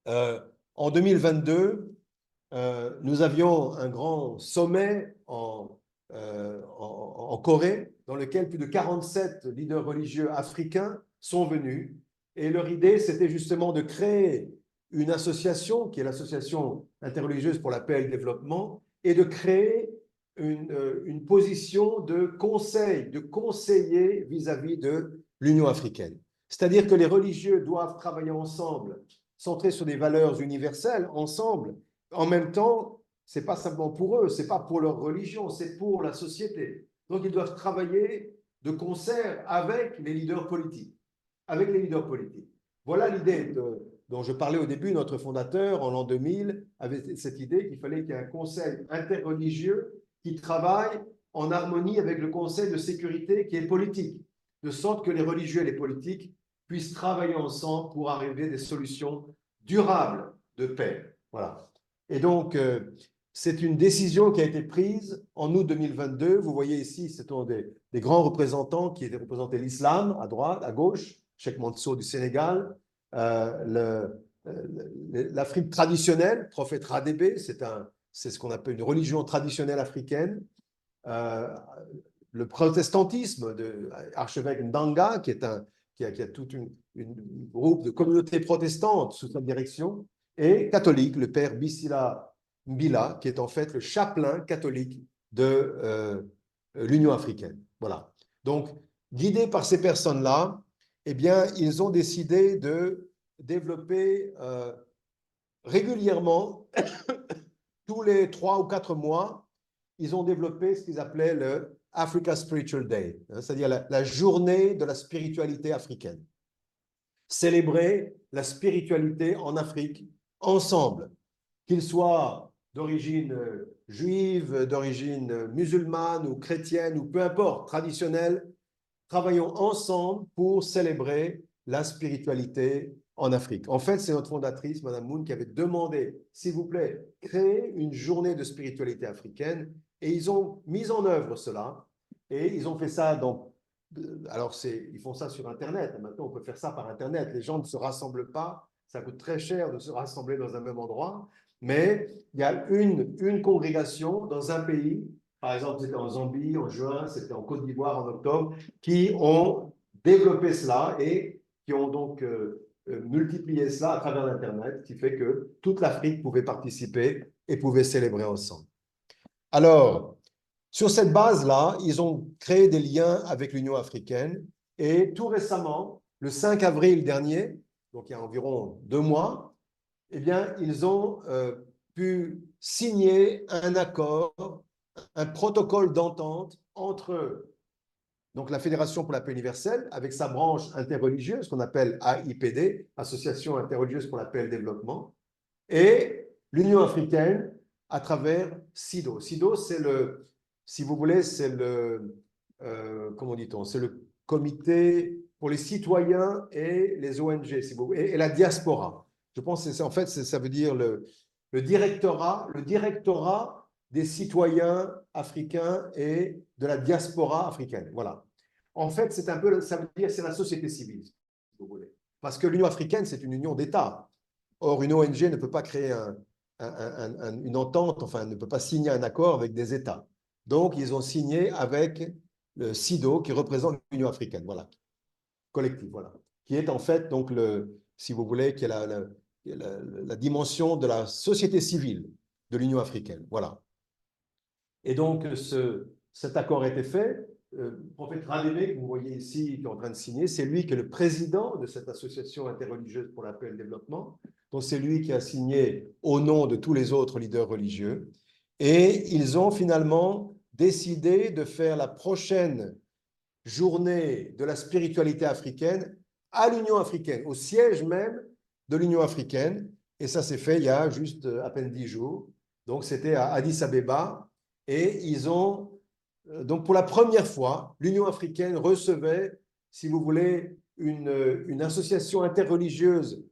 en 2022, nous avions un grand sommet en Corée dans lequel plus de 47 leaders religieux africains sont venus. Et leur idée, c'était justement de créer une association, qui est l'association interreligieuse pour la paix et le développement, et de créer une position de conseil, de conseiller vis-à-vis de l'Union africaine. C'est-à-dire que les religieux doivent travailler ensemble, centrés sur des valeurs universelles, ensemble. En même temps, ce n'est pas simplement pour eux, ce n'est pas pour leur religion, c'est pour la société. Donc, ils doivent travailler de concert avec les leaders politiques. Avec les leaders politiques. Voilà l'idée dont je parlais au début. Notre fondateur, en l'an 2000, avait cette idée qu'il fallait qu'il y ait un conseil interreligieux qui travaille en harmonie avec le conseil de sécurité qui est politique, de sorte que les religieux et les politiques puissent travailler ensemble pour arriver à des solutions durables de paix. Voilà. Et donc, c'est une décision qui a été prise en août 2022. Vous voyez ici, ce sont des grands représentants qui étaient représentés l'islam à droite, à gauche, Cheikh Mansour du Sénégal, l'Afrique traditionnelle, prophète Radébé, c'est ce qu'on appelle une religion traditionnelle africaine, le protestantisme de archevêque Ndanga, qui a tout une groupe de communautés protestantes sous sa direction, et catholique, le père Bissila Mbila, qui est en fait le chapelain catholique de l'Union africaine. Voilà. Donc, guidés par ces personnes-là, eh bien, ils ont décidé de développer régulièrement, tous les 3 ou 4 mois, ils ont développé ce qu'ils appelaient le Africa Spiritual Day, c'est-à-dire la journée de la spiritualité africaine. Célébrer la spiritualité en Afrique ensemble, qu'ils soient d'origine juive, d'origine musulmane ou chrétienne, ou peu importe, traditionnelle, travaillons ensemble pour célébrer la spiritualité en Afrique. En fait, c'est notre fondatrice, Madame Moon, qui avait demandé, s'il vous plaît, créer une journée de spiritualité africaine, et ils ont mis en œuvre cela, et ils ont fait ça dans Alors, ils font ça sur Internet. Maintenant, on peut faire ça par Internet. Les gens ne se rassemblent pas. Ça coûte très cher de se rassembler dans un même endroit. Mais il y a une congrégation dans un pays, par exemple, c'était en Zambie en juin, c'était en Côte d'Ivoire en octobre, qui ont développé cela et qui ont donc multiplié cela à travers l'Internet, qui fait que toute l'Afrique pouvait participer et pouvait célébrer ensemble. Alors, sur cette base-là, ils ont créé des liens avec l'Union africaine et tout récemment, le 5 avril dernier, donc il y a environ 2 mois, eh bien, ils ont pu signer un accord, un protocole d'entente entre donc, la Fédération pour la paix universelle, avec sa branche interreligieuse qu'on appelle AIPD, Association interreligieuse pour la paix et le développement, et l'Union africaine à travers SIDO. SIDO, c'est le, si vous voulez, c'est le, comment dit-on, c'est le comité pour les citoyens et les ONG, si vous voulez, et la diaspora. Je pense que en fait, ça veut dire le directorat des citoyens africains et de la diaspora africaine. Voilà. En fait, c'est un peu, ça veut dire c'est la société civile, si vous voulez. Parce que l'Union africaine, c'est une union d'États. Or, une ONG ne peut pas créer une entente, enfin, ne peut pas signer un accord avec des États. Donc, ils ont signé avec le SIDO, qui représente l'Union africaine, voilà, collective, voilà, qui est en fait, donc, si vous voulez, qui est la dimension de la société civile de l'Union africaine, voilà. Et donc, cet accord a été fait. Le prophète Radébé, que vous voyez ici, qui est en train de signer, c'est lui qui est le président de cette association interreligieuse pour la paix et le développement. Donc, c'est lui qui a signé au nom de tous les autres leaders religieux. Et ils ont finalement décidé de faire la prochaine journée de la spiritualité africaine à l'Union africaine, au siège même de l'Union africaine. Et ça s'est fait il y a juste à peine 10 jours. Donc, c'était à Addis Abeba. Et ils ont, donc pour la première fois, l'Union africaine recevait, si vous voulez, une association interreligieuse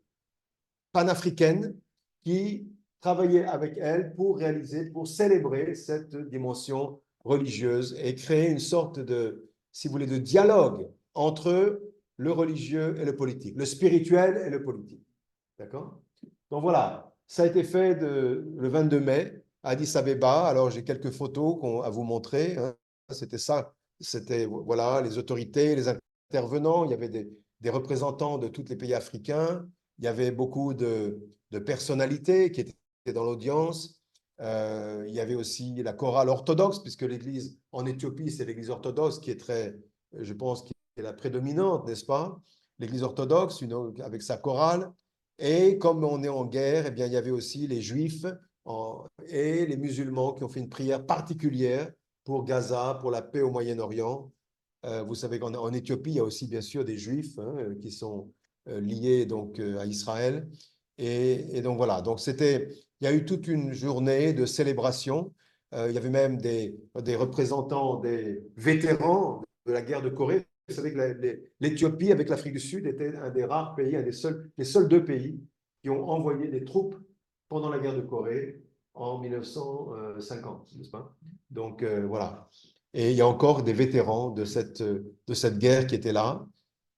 panafricaine qui travaillait avec elle pour réaliser, pour célébrer cette dimension religieuse et créer une sorte de, si vous voulez, de dialogue entre le religieux et le politique, le spirituel et le politique. D'accord? Donc voilà, ça a été fait le 22 mai à Addis Abeba. Alors j'ai quelques photos à vous montrer, hein. C'était ça, c'était voilà, les autorités, les intervenants. Il y avait des représentants de tous les pays africains. Il y avait beaucoup de personnalités qui étaient dans l'audience. Il y avait aussi la chorale orthodoxe, puisque l'église en Éthiopie, c'est l'église orthodoxe qui est très, je pense, qui est la prédominante, n'est-ce pas? L'église orthodoxe, avec sa chorale. Et comme on est en guerre, eh bien, il y avait aussi les Juifs et les musulmans qui ont fait une prière particulière pour Gaza, pour la paix au Moyen-Orient. Vous savez qu'en Éthiopie, il y a aussi bien sûr des Juifs, hein, qui sont liés donc à Israël. Et donc voilà, donc il y a eu toute une journée de célébration. Il y avait même des représentants, des vétérans de la guerre de Corée. Vous savez que l'Éthiopie, avec l'Afrique du Sud, était un des rares pays, les seuls deux pays qui ont envoyé des troupes pendant la guerre de Corée en 1950, n'est-ce pas? Donc voilà. Et il y a encore des vétérans de cette guerre qui étaient là.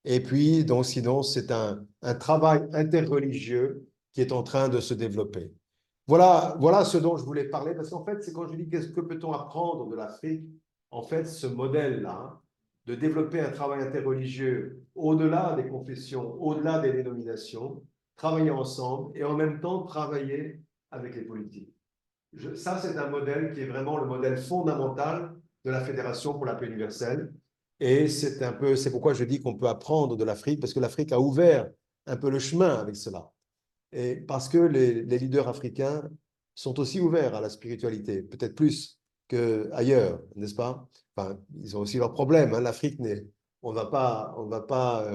Et puis, donc, sinon, c'est un travail interreligieux qui est en train de se développer. Voilà ce dont je voulais parler, parce qu'en fait, c'est quand je dis qu'est-ce que peut-on apprendre de l'Afrique, en fait, ce modèle-là, de développer un travail interreligieux au-delà des confessions, au-delà des dénominations, travailler ensemble et en même temps travailler avec les politiques. Ça, c'est un modèle qui est vraiment le modèle fondamental de la Fédération pour la paix universelle. Et c'est pourquoi je dis qu'on peut apprendre de l'Afrique, parce que l'Afrique a ouvert un peu le chemin avec cela. Et parce que les leaders africains sont aussi ouverts à la spiritualité, peut-être plus qu'ailleurs, n'est-ce pas? Enfin, ils ont aussi leurs problèmes, hein. L'Afrique, on va pas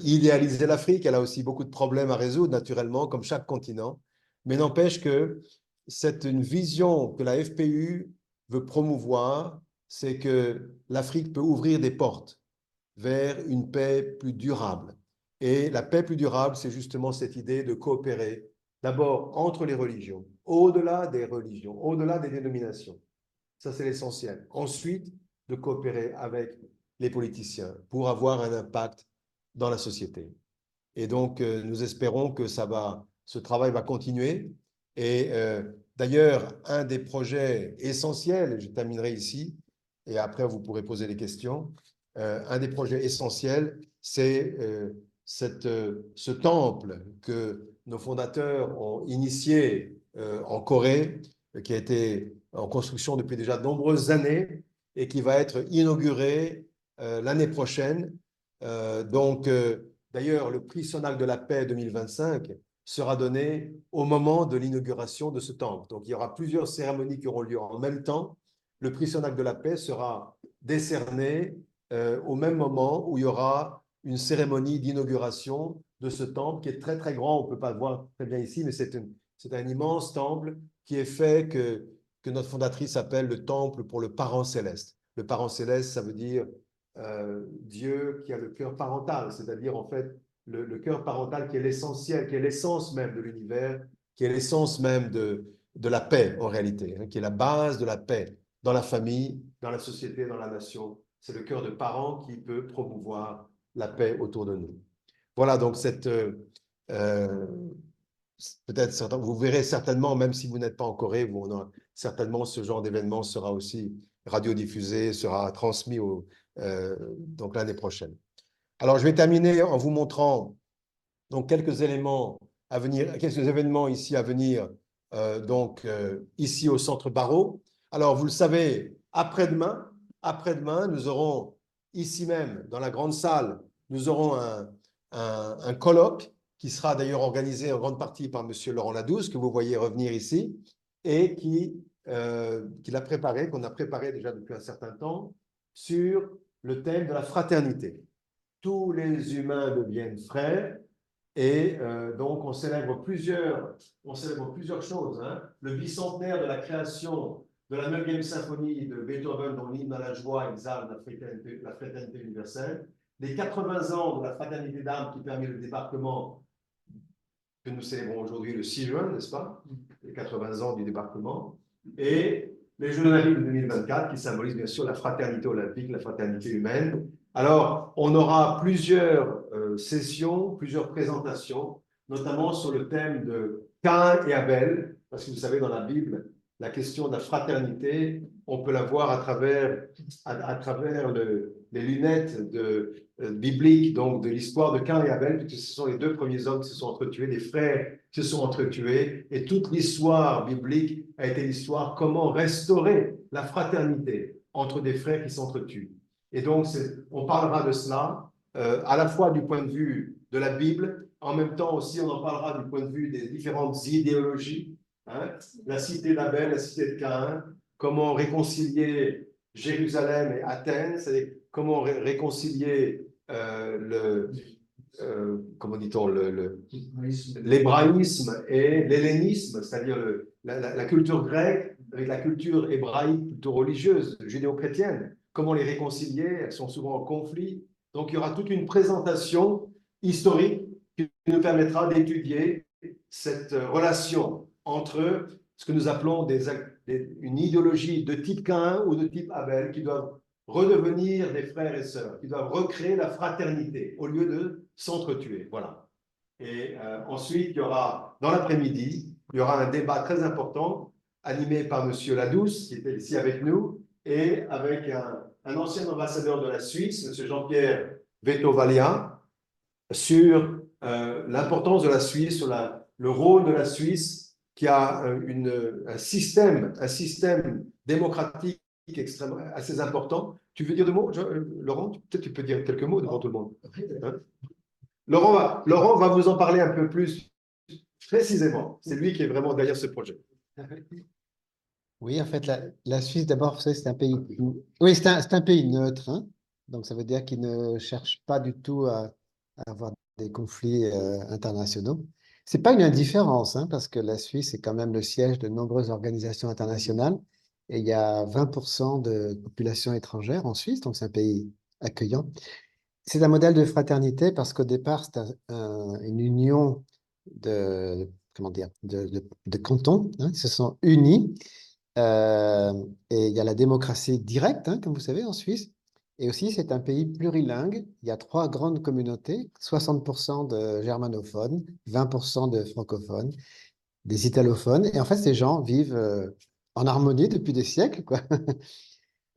idéaliser l'Afrique. Elle a aussi beaucoup de problèmes à résoudre, naturellement, comme chaque continent. Mais n'empêche que c'est une vision que la FPU veut promouvoir, c'est que l'Afrique peut ouvrir des portes vers une paix plus durable. Et la paix plus durable, c'est justement cette idée de coopérer d'abord entre les religions, au-delà des religions, au-delà des dénominations. Ça, c'est l'essentiel. Ensuite, de coopérer avec les politiciens pour avoir un impact dans la société. Et donc, nous espérons que ce travail va continuer. Et d'ailleurs, un des projets essentiels, je terminerai ici, et après vous pourrez poser des questions, un des projets essentiels, c'est ce temple que nos fondateurs ont initié en Corée, qui a été en construction depuis déjà de nombreuses années et qui va être inauguré l'année prochaine. D'ailleurs, le prix Sonal de la paix 2025 sera donné au moment de l'inauguration de ce temple. Donc, il y aura plusieurs cérémonies qui auront lieu en même temps. Le prix Sonal de la paix sera décerné au même moment où il y aura une cérémonie d'inauguration de ce temple qui est très, très grand. On ne peut pas le voir très bien ici, mais c'est un immense temple qui est fait que notre fondatrice appelle le temple pour le parent céleste. Le parent céleste, ça veut dire Dieu qui a le cœur parental, c'est-à-dire en fait le cœur parental qui est l'essentiel, qui est l'essence même de l'univers, qui est l'essence même de la paix en réalité, hein, qui est la base de la paix dans la famille, dans la société, dans la nation. C'est le cœur de parent qui peut promouvoir la paix autour de nous. Voilà, donc peut-être certains, vous verrez certainement, même si vous n'êtes pas en Corée, certainement ce genre d'événement sera aussi radiodiffusé, sera transmis donc l'année prochaine. Alors, je vais terminer en vous montrant donc quelques éléments à venir, quelques événements ici à venir, ici au Centre Barreau. Alors, vous le savez, après-demain, nous aurons ici même, dans la grande salle, nous aurons un colloque qui sera d'ailleurs organisé en grande partie par M. Laurent Ladouze, que vous voyez revenir ici, et qu'il a préparé, qu'on a préparé déjà depuis un certain temps, sur le thème de la fraternité. Tous les humains deviennent frères, et donc on célèbre plusieurs choses, hein. Le bicentenaire de la création de la 9e symphonie de Beethoven, dont l'hymne à la joie exalte la fraternité universelle, les 80 ans de la fraternité d'âme qui permet le débarquement que nous célébrons aujourd'hui le 6 juin, n'est-ce pas? Les 80 ans du débarquement. Et les Jeux olympiques de 2024 qui symbolisent bien sûr la fraternité olympique, la fraternité humaine. Alors, on aura plusieurs sessions, plusieurs présentations, notamment sur le thème de Caïn et Abel, parce que vous savez, dans la Bible, la question de la fraternité, on peut la voir à travers les lunettes bibliques, donc de l'histoire de Caïn et Abel, puisque ce sont les deux premiers hommes qui se sont entretués, des frères qui se sont entretués, et toute l'histoire biblique a été l'histoire comment restaurer la fraternité entre des frères qui s'entretuent. Et donc, on parlera de cela à la fois du point de vue de la Bible, en même temps aussi on en parlera du point de vue des différentes idéologies, hein, la cité d'Abel, la cité de Caïn, comment réconcilier Jérusalem et Athènes, c'est-à-dire comment réconcilier comment dit-on, l'hébraïsme et l'hellénisme, c'est-à-dire la culture grecque avec la culture hébraïque plutôt religieuse, judéo-chrétienne. Comment les réconcilier? Elles sont souvent en conflit. Donc, il y aura toute une présentation historique qui nous permettra d'étudier cette relation entre ce que nous appelons une idéologie de type Caïn ou de type Abel qui doivent redevenir des frères et sœurs, qui doivent recréer la fraternité au lieu de s'entretuer. Voilà. Et ensuite, il y aura, dans l'après-midi, il y aura un débat très important animé par M. Ladouce, qui était ici avec nous, et avec un ancien ambassadeur de la Suisse, M. Jean-Pierre Vettovalia, sur l'importance de la Suisse, sur le rôle de la Suisse, qui a un système démocratique extrêmement assez important. Tu veux dire deux mots, Laurent? Peut-être tu peux dire quelques mots devant tout le monde. Hein? Laurent va vous en parler un peu plus précisément. C'est lui qui est vraiment derrière ce projet. Oui, en fait, la Suisse, d'abord, vous savez, c'est un pays. Oui, c'est un pays neutre, hein. Donc, ça veut dire qu'il ne cherche pas du tout à avoir des conflits internationaux. C'est pas une indifférence, hein, parce que la Suisse est quand même le siège de nombreuses organisations internationales. Et il y a 20% de population étrangère en Suisse, donc c'est un pays accueillant. C'est un modèle de fraternité parce qu'au départ, c'est une union comment dire, de cantons, hein. Ils se sont unis et il y a la démocratie directe, hein, comme vous savez, en Suisse. Et aussi, c'est un pays plurilingue. Il y a trois grandes communautés, 60% de germanophones, 20% de francophones, des italophones. Et en fait, ces gens vivent en harmonie depuis des siècles, quoi.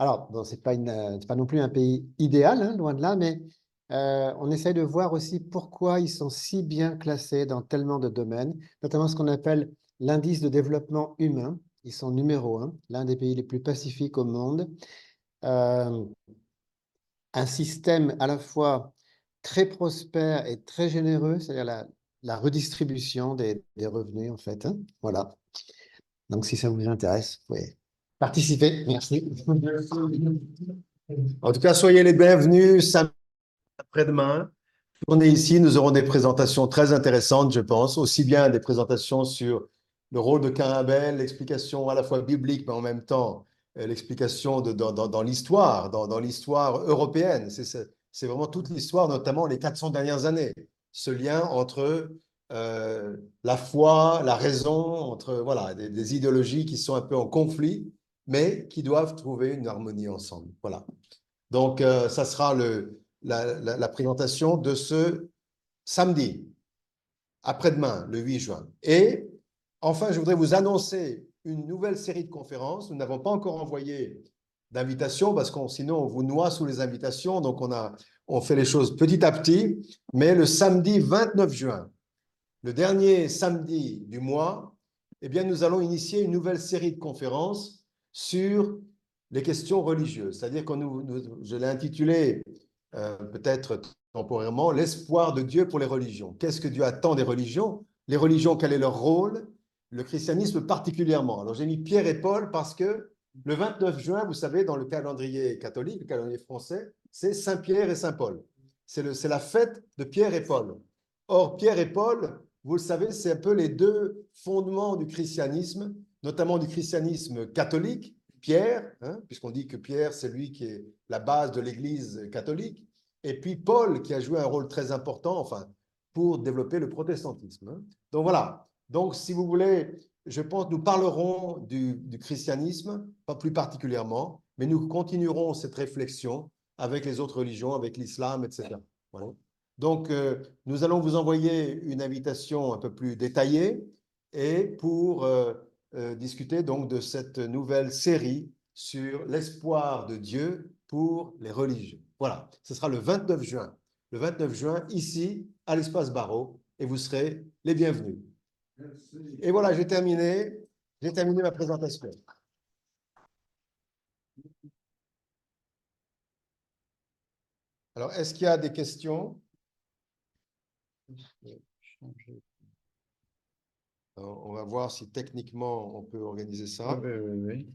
Alors, bon, c'est pas non plus un pays idéal, hein, loin de là, mais on essaye de voir aussi pourquoi ils sont si bien classés dans tellement de domaines, notamment ce qu'on appelle l'indice de développement humain. Ils sont numéro un, l'un des pays les plus pacifiques au monde. Euh, un système à la fois très prospère et très généreux, c'est-à-dire la redistribution des revenus, en fait, hein. Voilà. Donc, si ça vous intéresse, vous pouvez participer. Merci. En tout cas, soyez les bienvenus samedi après-demain. On est ici, nous aurons des présentations très intéressantes, je pense, aussi bien des présentations sur le rôle de Cain et Abel, l'explication à la fois biblique, mais en même temps l'explication dans l'histoire, dans l'histoire européenne. C'est vraiment toute l'histoire, notamment les 400 dernières années. Ce lien entre la foi, la raison, entre voilà, des idéologies qui sont un peu en conflit, mais qui doivent trouver une harmonie ensemble. Voilà. Donc, ça sera la présentation de ce samedi, après-demain, le 8 juin. Et enfin, je voudrais vous annoncer une nouvelle série de conférences. Nous n'avons pas encore envoyé d'invitation parce qu'on sinon on vous noie sous les invitations. Donc, on fait les choses petit à petit. Mais le samedi 29 juin, le dernier samedi du mois, eh bien, nous allons initier une nouvelle série de conférences sur les questions religieuses. C'est-à-dire que je l'ai intitulé peut-être temporairement l'espoir de Dieu pour les religions. Qu'est-ce que Dieu attend des religions? Les religions, quel est leur rôle? Le christianisme particulièrement. Alors j'ai mis Pierre et Paul parce que le 29 juin, vous savez, dans le calendrier catholique, le calendrier français, c'est Saint Pierre et Saint Paul. C'est la fête de Pierre et Paul. Or, Pierre et Paul, vous le savez, c'est un peu les deux fondements du christianisme, notamment du christianisme catholique. Pierre, hein, puisqu'on dit que Pierre, c'est lui qui est la base de l'Église catholique, et puis Paul, qui a joué un rôle très important, enfin, pour développer le protestantisme, hein. Donc voilà. Donc, si vous voulez, je pense, nous parlerons du christianisme, pas plus particulièrement, mais nous continuerons cette réflexion avec les autres religions, avec l'islam, etc. Voilà. Donc, nous allons vous envoyer une invitation un peu plus détaillée et pour discuter donc de cette nouvelle série sur l'espoir de Dieu pour les religions. Voilà, ce sera le 29 juin. Le 29 juin, ici, à l'espace Barreau, et vous serez les bienvenus. Merci. Et voilà, j'ai terminé ma présentation. Alors, est-ce qu'il y a des questions? Alors, on va voir si techniquement on peut organiser ça. Oui, oui, oui.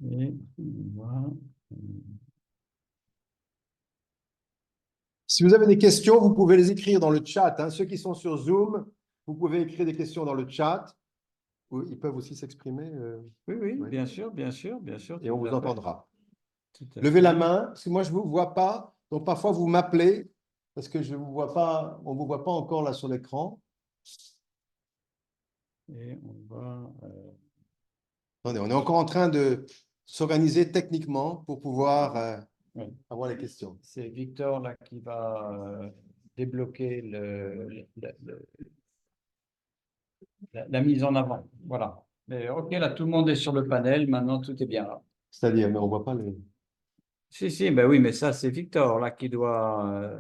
Et voilà. Si vous avez des questions, vous pouvez les écrire dans le chat, hein. Ceux qui sont sur Zoom, vous pouvez écrire des questions dans le chat. Ils peuvent aussi s'exprimer. Oui, oui, Oui. bien sûr, bien sûr, bien sûr. Et on tout vous à fait. entendra. Tout à Levez fait. la main, parce que moi, je ne vous vois pas. Donc, parfois, vous m'appelez, parce que je vous vois pas, on ne vous voit pas encore là sur l'écran. Et on va. Attendez, on est encore en train de s'organiser techniquement pour pouvoir Oui. avoir les questions. C'est Victor là qui va débloquer la mise en avant. Voilà. Mais ok, là, tout le monde est sur le panel. Maintenant, tout est bien là. C'est-à-dire, mais on ne voit pas les. Si, ben oui, mais ça, c'est Victor là qui doit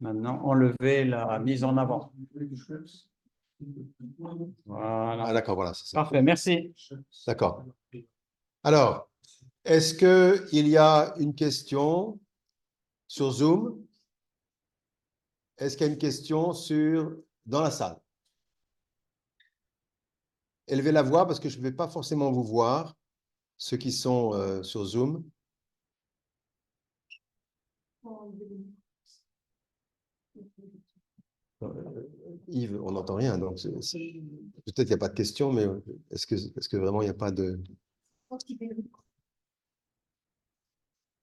maintenant enlever la mise en avant. Voilà. Ah, d'accord, voilà, c'est ça. Parfait, merci. D'accord. Alors, est-ce qu'il y a une question sur Zoom? Est-ce qu'il y a une question dans la salle? Élevez la voix parce que je ne vais pas forcément vous voir, ceux qui sont sur Zoom. Yves, on n'entend rien, donc peut-être qu'il n'y a pas de question, mais est-ce que vraiment il n'y a pas de.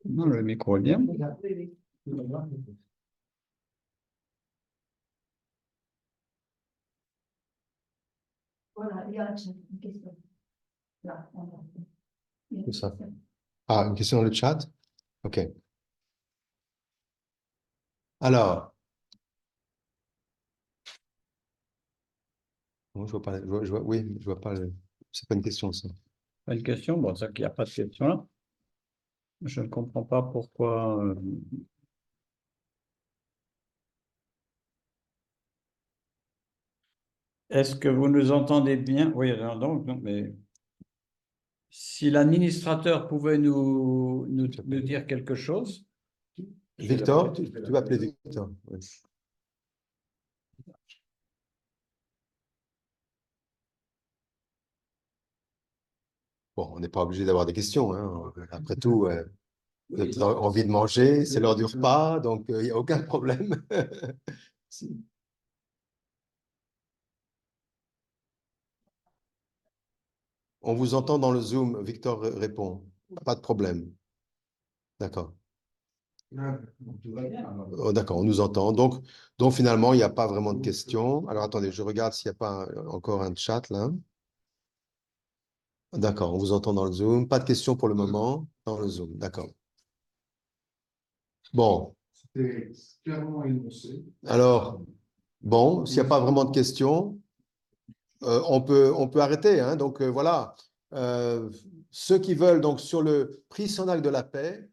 Non, le micro est bien. Voilà, il y a une question. Là, il y a Où ça? question. Ah, une question dans le chat? OK. Alors, non, je vois pas, oui, je vois pas, c'est pas une question, ça. Pas une question? Bon, ça qu'il n'y a pas de question là. Je ne comprends pas pourquoi. Est-ce que vous nous entendez bien? Oui, donc, non, mais si l'administrateur pouvait nous dire quelque chose. Victor, tu vas appeler Victor. Oui. Bon, on n'est pas obligé d'avoir des questions, hein. Après tout, vous avez peut-être envie de manger, c'est l'heure du repas, donc il n'y a aucun problème. Si. On vous entend dans le Zoom, Victor répond. Pas de problème. D'accord. Oh, d'accord, on nous entend. Donc finalement, il n'y a pas vraiment de questions. Alors attendez, je regarde s'il n'y a pas encore un chat là. D'accord, on vous entend dans le Zoom. Pas de questions pour le moment dans le Zoom. D'accord. Bon. C'était clairement énoncé. Alors, bon, s'il n'y a pas vraiment de questions, on peut arrêter, hein. Donc voilà. Ceux qui veulent, donc sur le prix Sonac de la paix,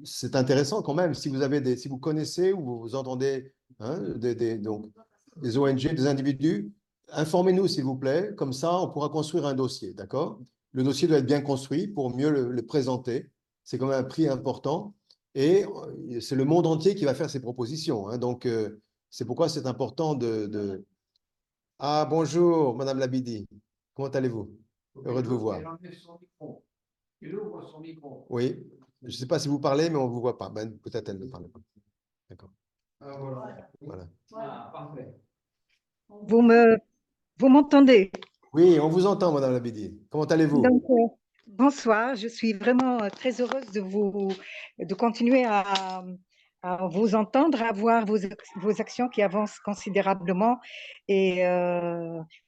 c'est intéressant quand même. Si si vous connaissez ou vous entendez, hein, donc, des ONG, des individus, informez-nous s'il vous plaît. Comme ça, on pourra construire un dossier, d'accord? Le dossier doit être bien construit pour mieux le présenter. C'est quand même un prix important. Et c'est le monde entier qui va faire ses propositions, hein. Donc, c'est pourquoi c'est important Ah, bonjour, Madame Labidi. Comment allez-vous? Heureux de vous voir. Il ouvre son micro. Oui, je ne sais pas si vous parlez, mais on ne vous voit pas. Ben, peut-être elle ne parle pas. D'accord. Ah, voilà. Voilà. Ah, parfait. Vous m'entendez? Oui, on vous entend, Madame Labidi. Comment allez-vous? Donc, bonsoir, je suis vraiment très heureuse de continuer à vous entendre, à voir vos actions qui avancent considérablement et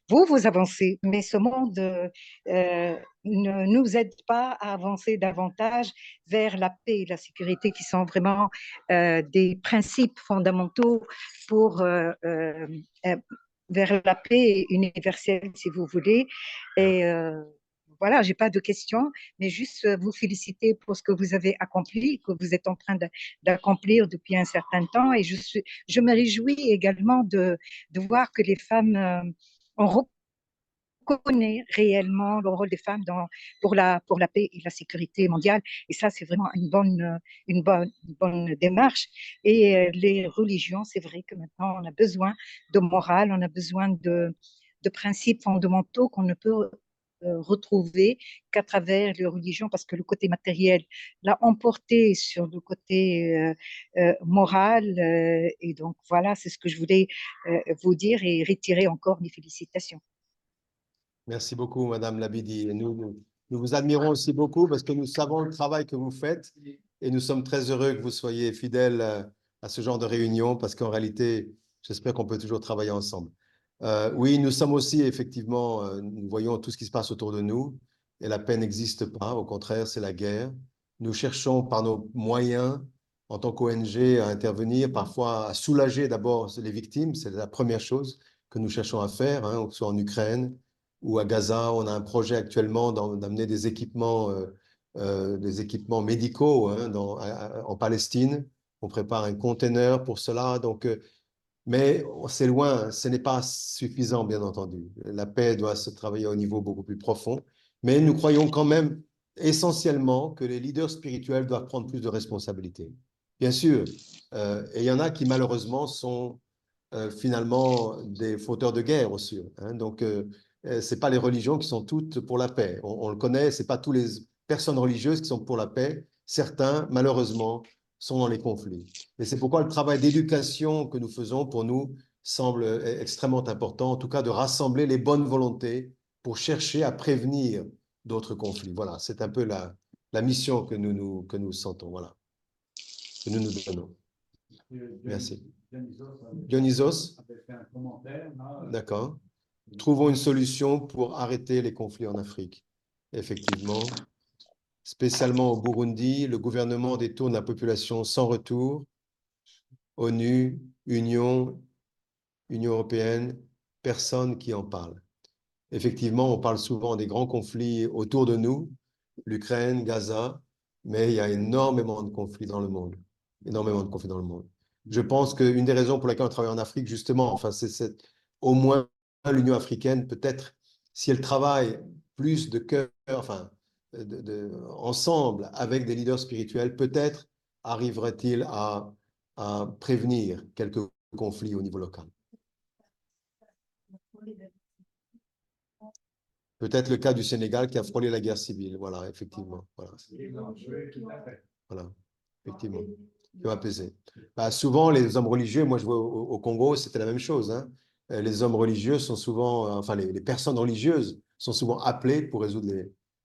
vous avancez, mais ce monde ne nous aide pas à avancer davantage vers la paix et la sécurité qui sont vraiment des principes fondamentaux pour euh, vers la paix universelle, si vous voulez. Et voilà, j'ai pas de questions, mais juste vous féliciter pour ce que vous avez accompli, que vous êtes en train d'accomplir depuis un certain temps. Et je me réjouis également de voir que les femmes, on reconnaît réellement le rôle des femmes pour la paix et la sécurité mondiale. Et ça, c'est vraiment une bonne démarche. Et les religions, c'est vrai que maintenant, on a besoin de morale, on a besoin de principes fondamentaux qu'on ne peut retrouver qu'à travers les religions, parce que le côté matériel l'a emporté sur le côté moral. Et donc, voilà, c'est ce que je voulais vous dire et retirer encore mes félicitations. Merci beaucoup, Madame Labidi. Et nous vous admirons aussi beaucoup parce que nous savons le travail que vous faites et nous sommes très heureux que vous soyez fidèles à ce genre de réunion parce qu'en réalité, j'espère qu'on peut toujours travailler ensemble. Oui, nous sommes aussi effectivement, nous voyons tout ce qui se passe autour de nous et la paix n'existe pas. Au contraire, c'est la guerre. Nous cherchons par nos moyens, en tant qu'ONG, à intervenir, parfois à soulager d'abord les victimes. C'est la première chose que nous cherchons à faire, hein, que ce soit en Ukraine ou à Gaza. On a un projet actuellement d'amener des équipements médicaux, hein, en Palestine. On prépare un container pour cela. Donc, mais c'est loin, ce n'est pas suffisant, bien entendu. La paix doit se travailler au niveau beaucoup plus profond. Mais nous croyons quand même essentiellement que les leaders spirituels doivent prendre plus de responsabilités. Bien sûr, et il y en a qui malheureusement sont finalement des fauteurs de guerre aussi, hein. Donc, ce n'est pas les religions qui sont toutes pour la paix. On le connaît, ce n'est pas toutes les personnes religieuses qui sont pour la paix. Certains, malheureusement, sont dans les conflits. Et c'est pourquoi le travail d'éducation que nous faisons pour nous semble extrêmement important, en tout cas de rassembler les bonnes volontés pour chercher à prévenir d'autres conflits. Voilà, c'est un peu la mission que nous sentons, voilà, que nous nous donnons. Merci. Dionysos Dionysos, avait fait un commentaire. d'accord. trouvons une solution pour arrêter les conflits en Afrique. Effectivement, spécialement au Burundi, le gouvernement détourne la population sans retour. ONU, Union européenne, personne qui en parle. Effectivement, on parle souvent des grands conflits autour de nous, l'Ukraine, Gaza, mais il y a énormément de conflits dans le monde. Énormément de conflits dans le monde. Je pense qu'une des raisons pour lesquelles on travaille en Afrique, justement, enfin, c'est au moins l'Union africaine, peut-être, si elle travaille plus de cœur, enfin, ensemble avec des leaders spirituels, peut-être arriverait-il à prévenir quelques conflits au niveau local. Peut-être le cas du Sénégal qui a frôlé la guerre civile. Voilà, effectivement. Voilà, voilà effectivement. Qui ont apaisé. Bah, souvent, les hommes religieux, moi je vois au Congo, c'était la même chose. Hein. Les hommes religieux sont souvent, enfin les personnes religieuses sont souvent appelées pour résoudre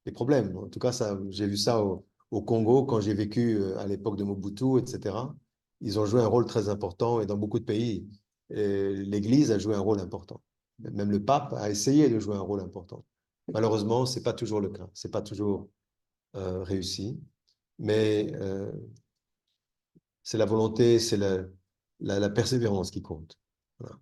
les problèmes. En tout cas, j'ai vu ça au Congo quand j'ai vécu à l'époque de Mobutu, etc. Ils ont joué un rôle très important et dans beaucoup de pays, l'Église a joué un rôle important. Même le pape a essayé de jouer un rôle important. Malheureusement, ce n'est pas toujours le cas, ce n'est pas toujours réussi, mais c'est la volonté, c'est la persévérance qui compte. Voilà.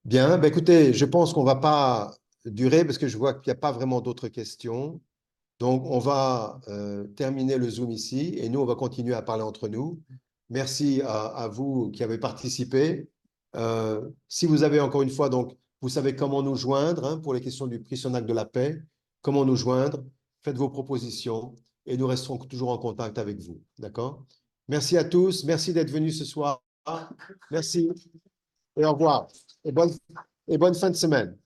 Bien, ben écoutez, je pense qu'on ne va pas durer parce que je vois qu'il n'y a pas vraiment d'autres questions. Donc, on va terminer le Zoom ici et nous, on va continuer à parler entre nous. Merci à vous qui avez participé. Si vous avez encore une fois, donc, vous savez comment nous joindre hein, pour les questions du prix Sonac de la paix, comment nous joindre, faites vos propositions et nous resterons toujours en contact avec vous. D'accord? Merci à tous. Merci d'être venus ce soir. Merci et au revoir. Et bonne fin de semaine.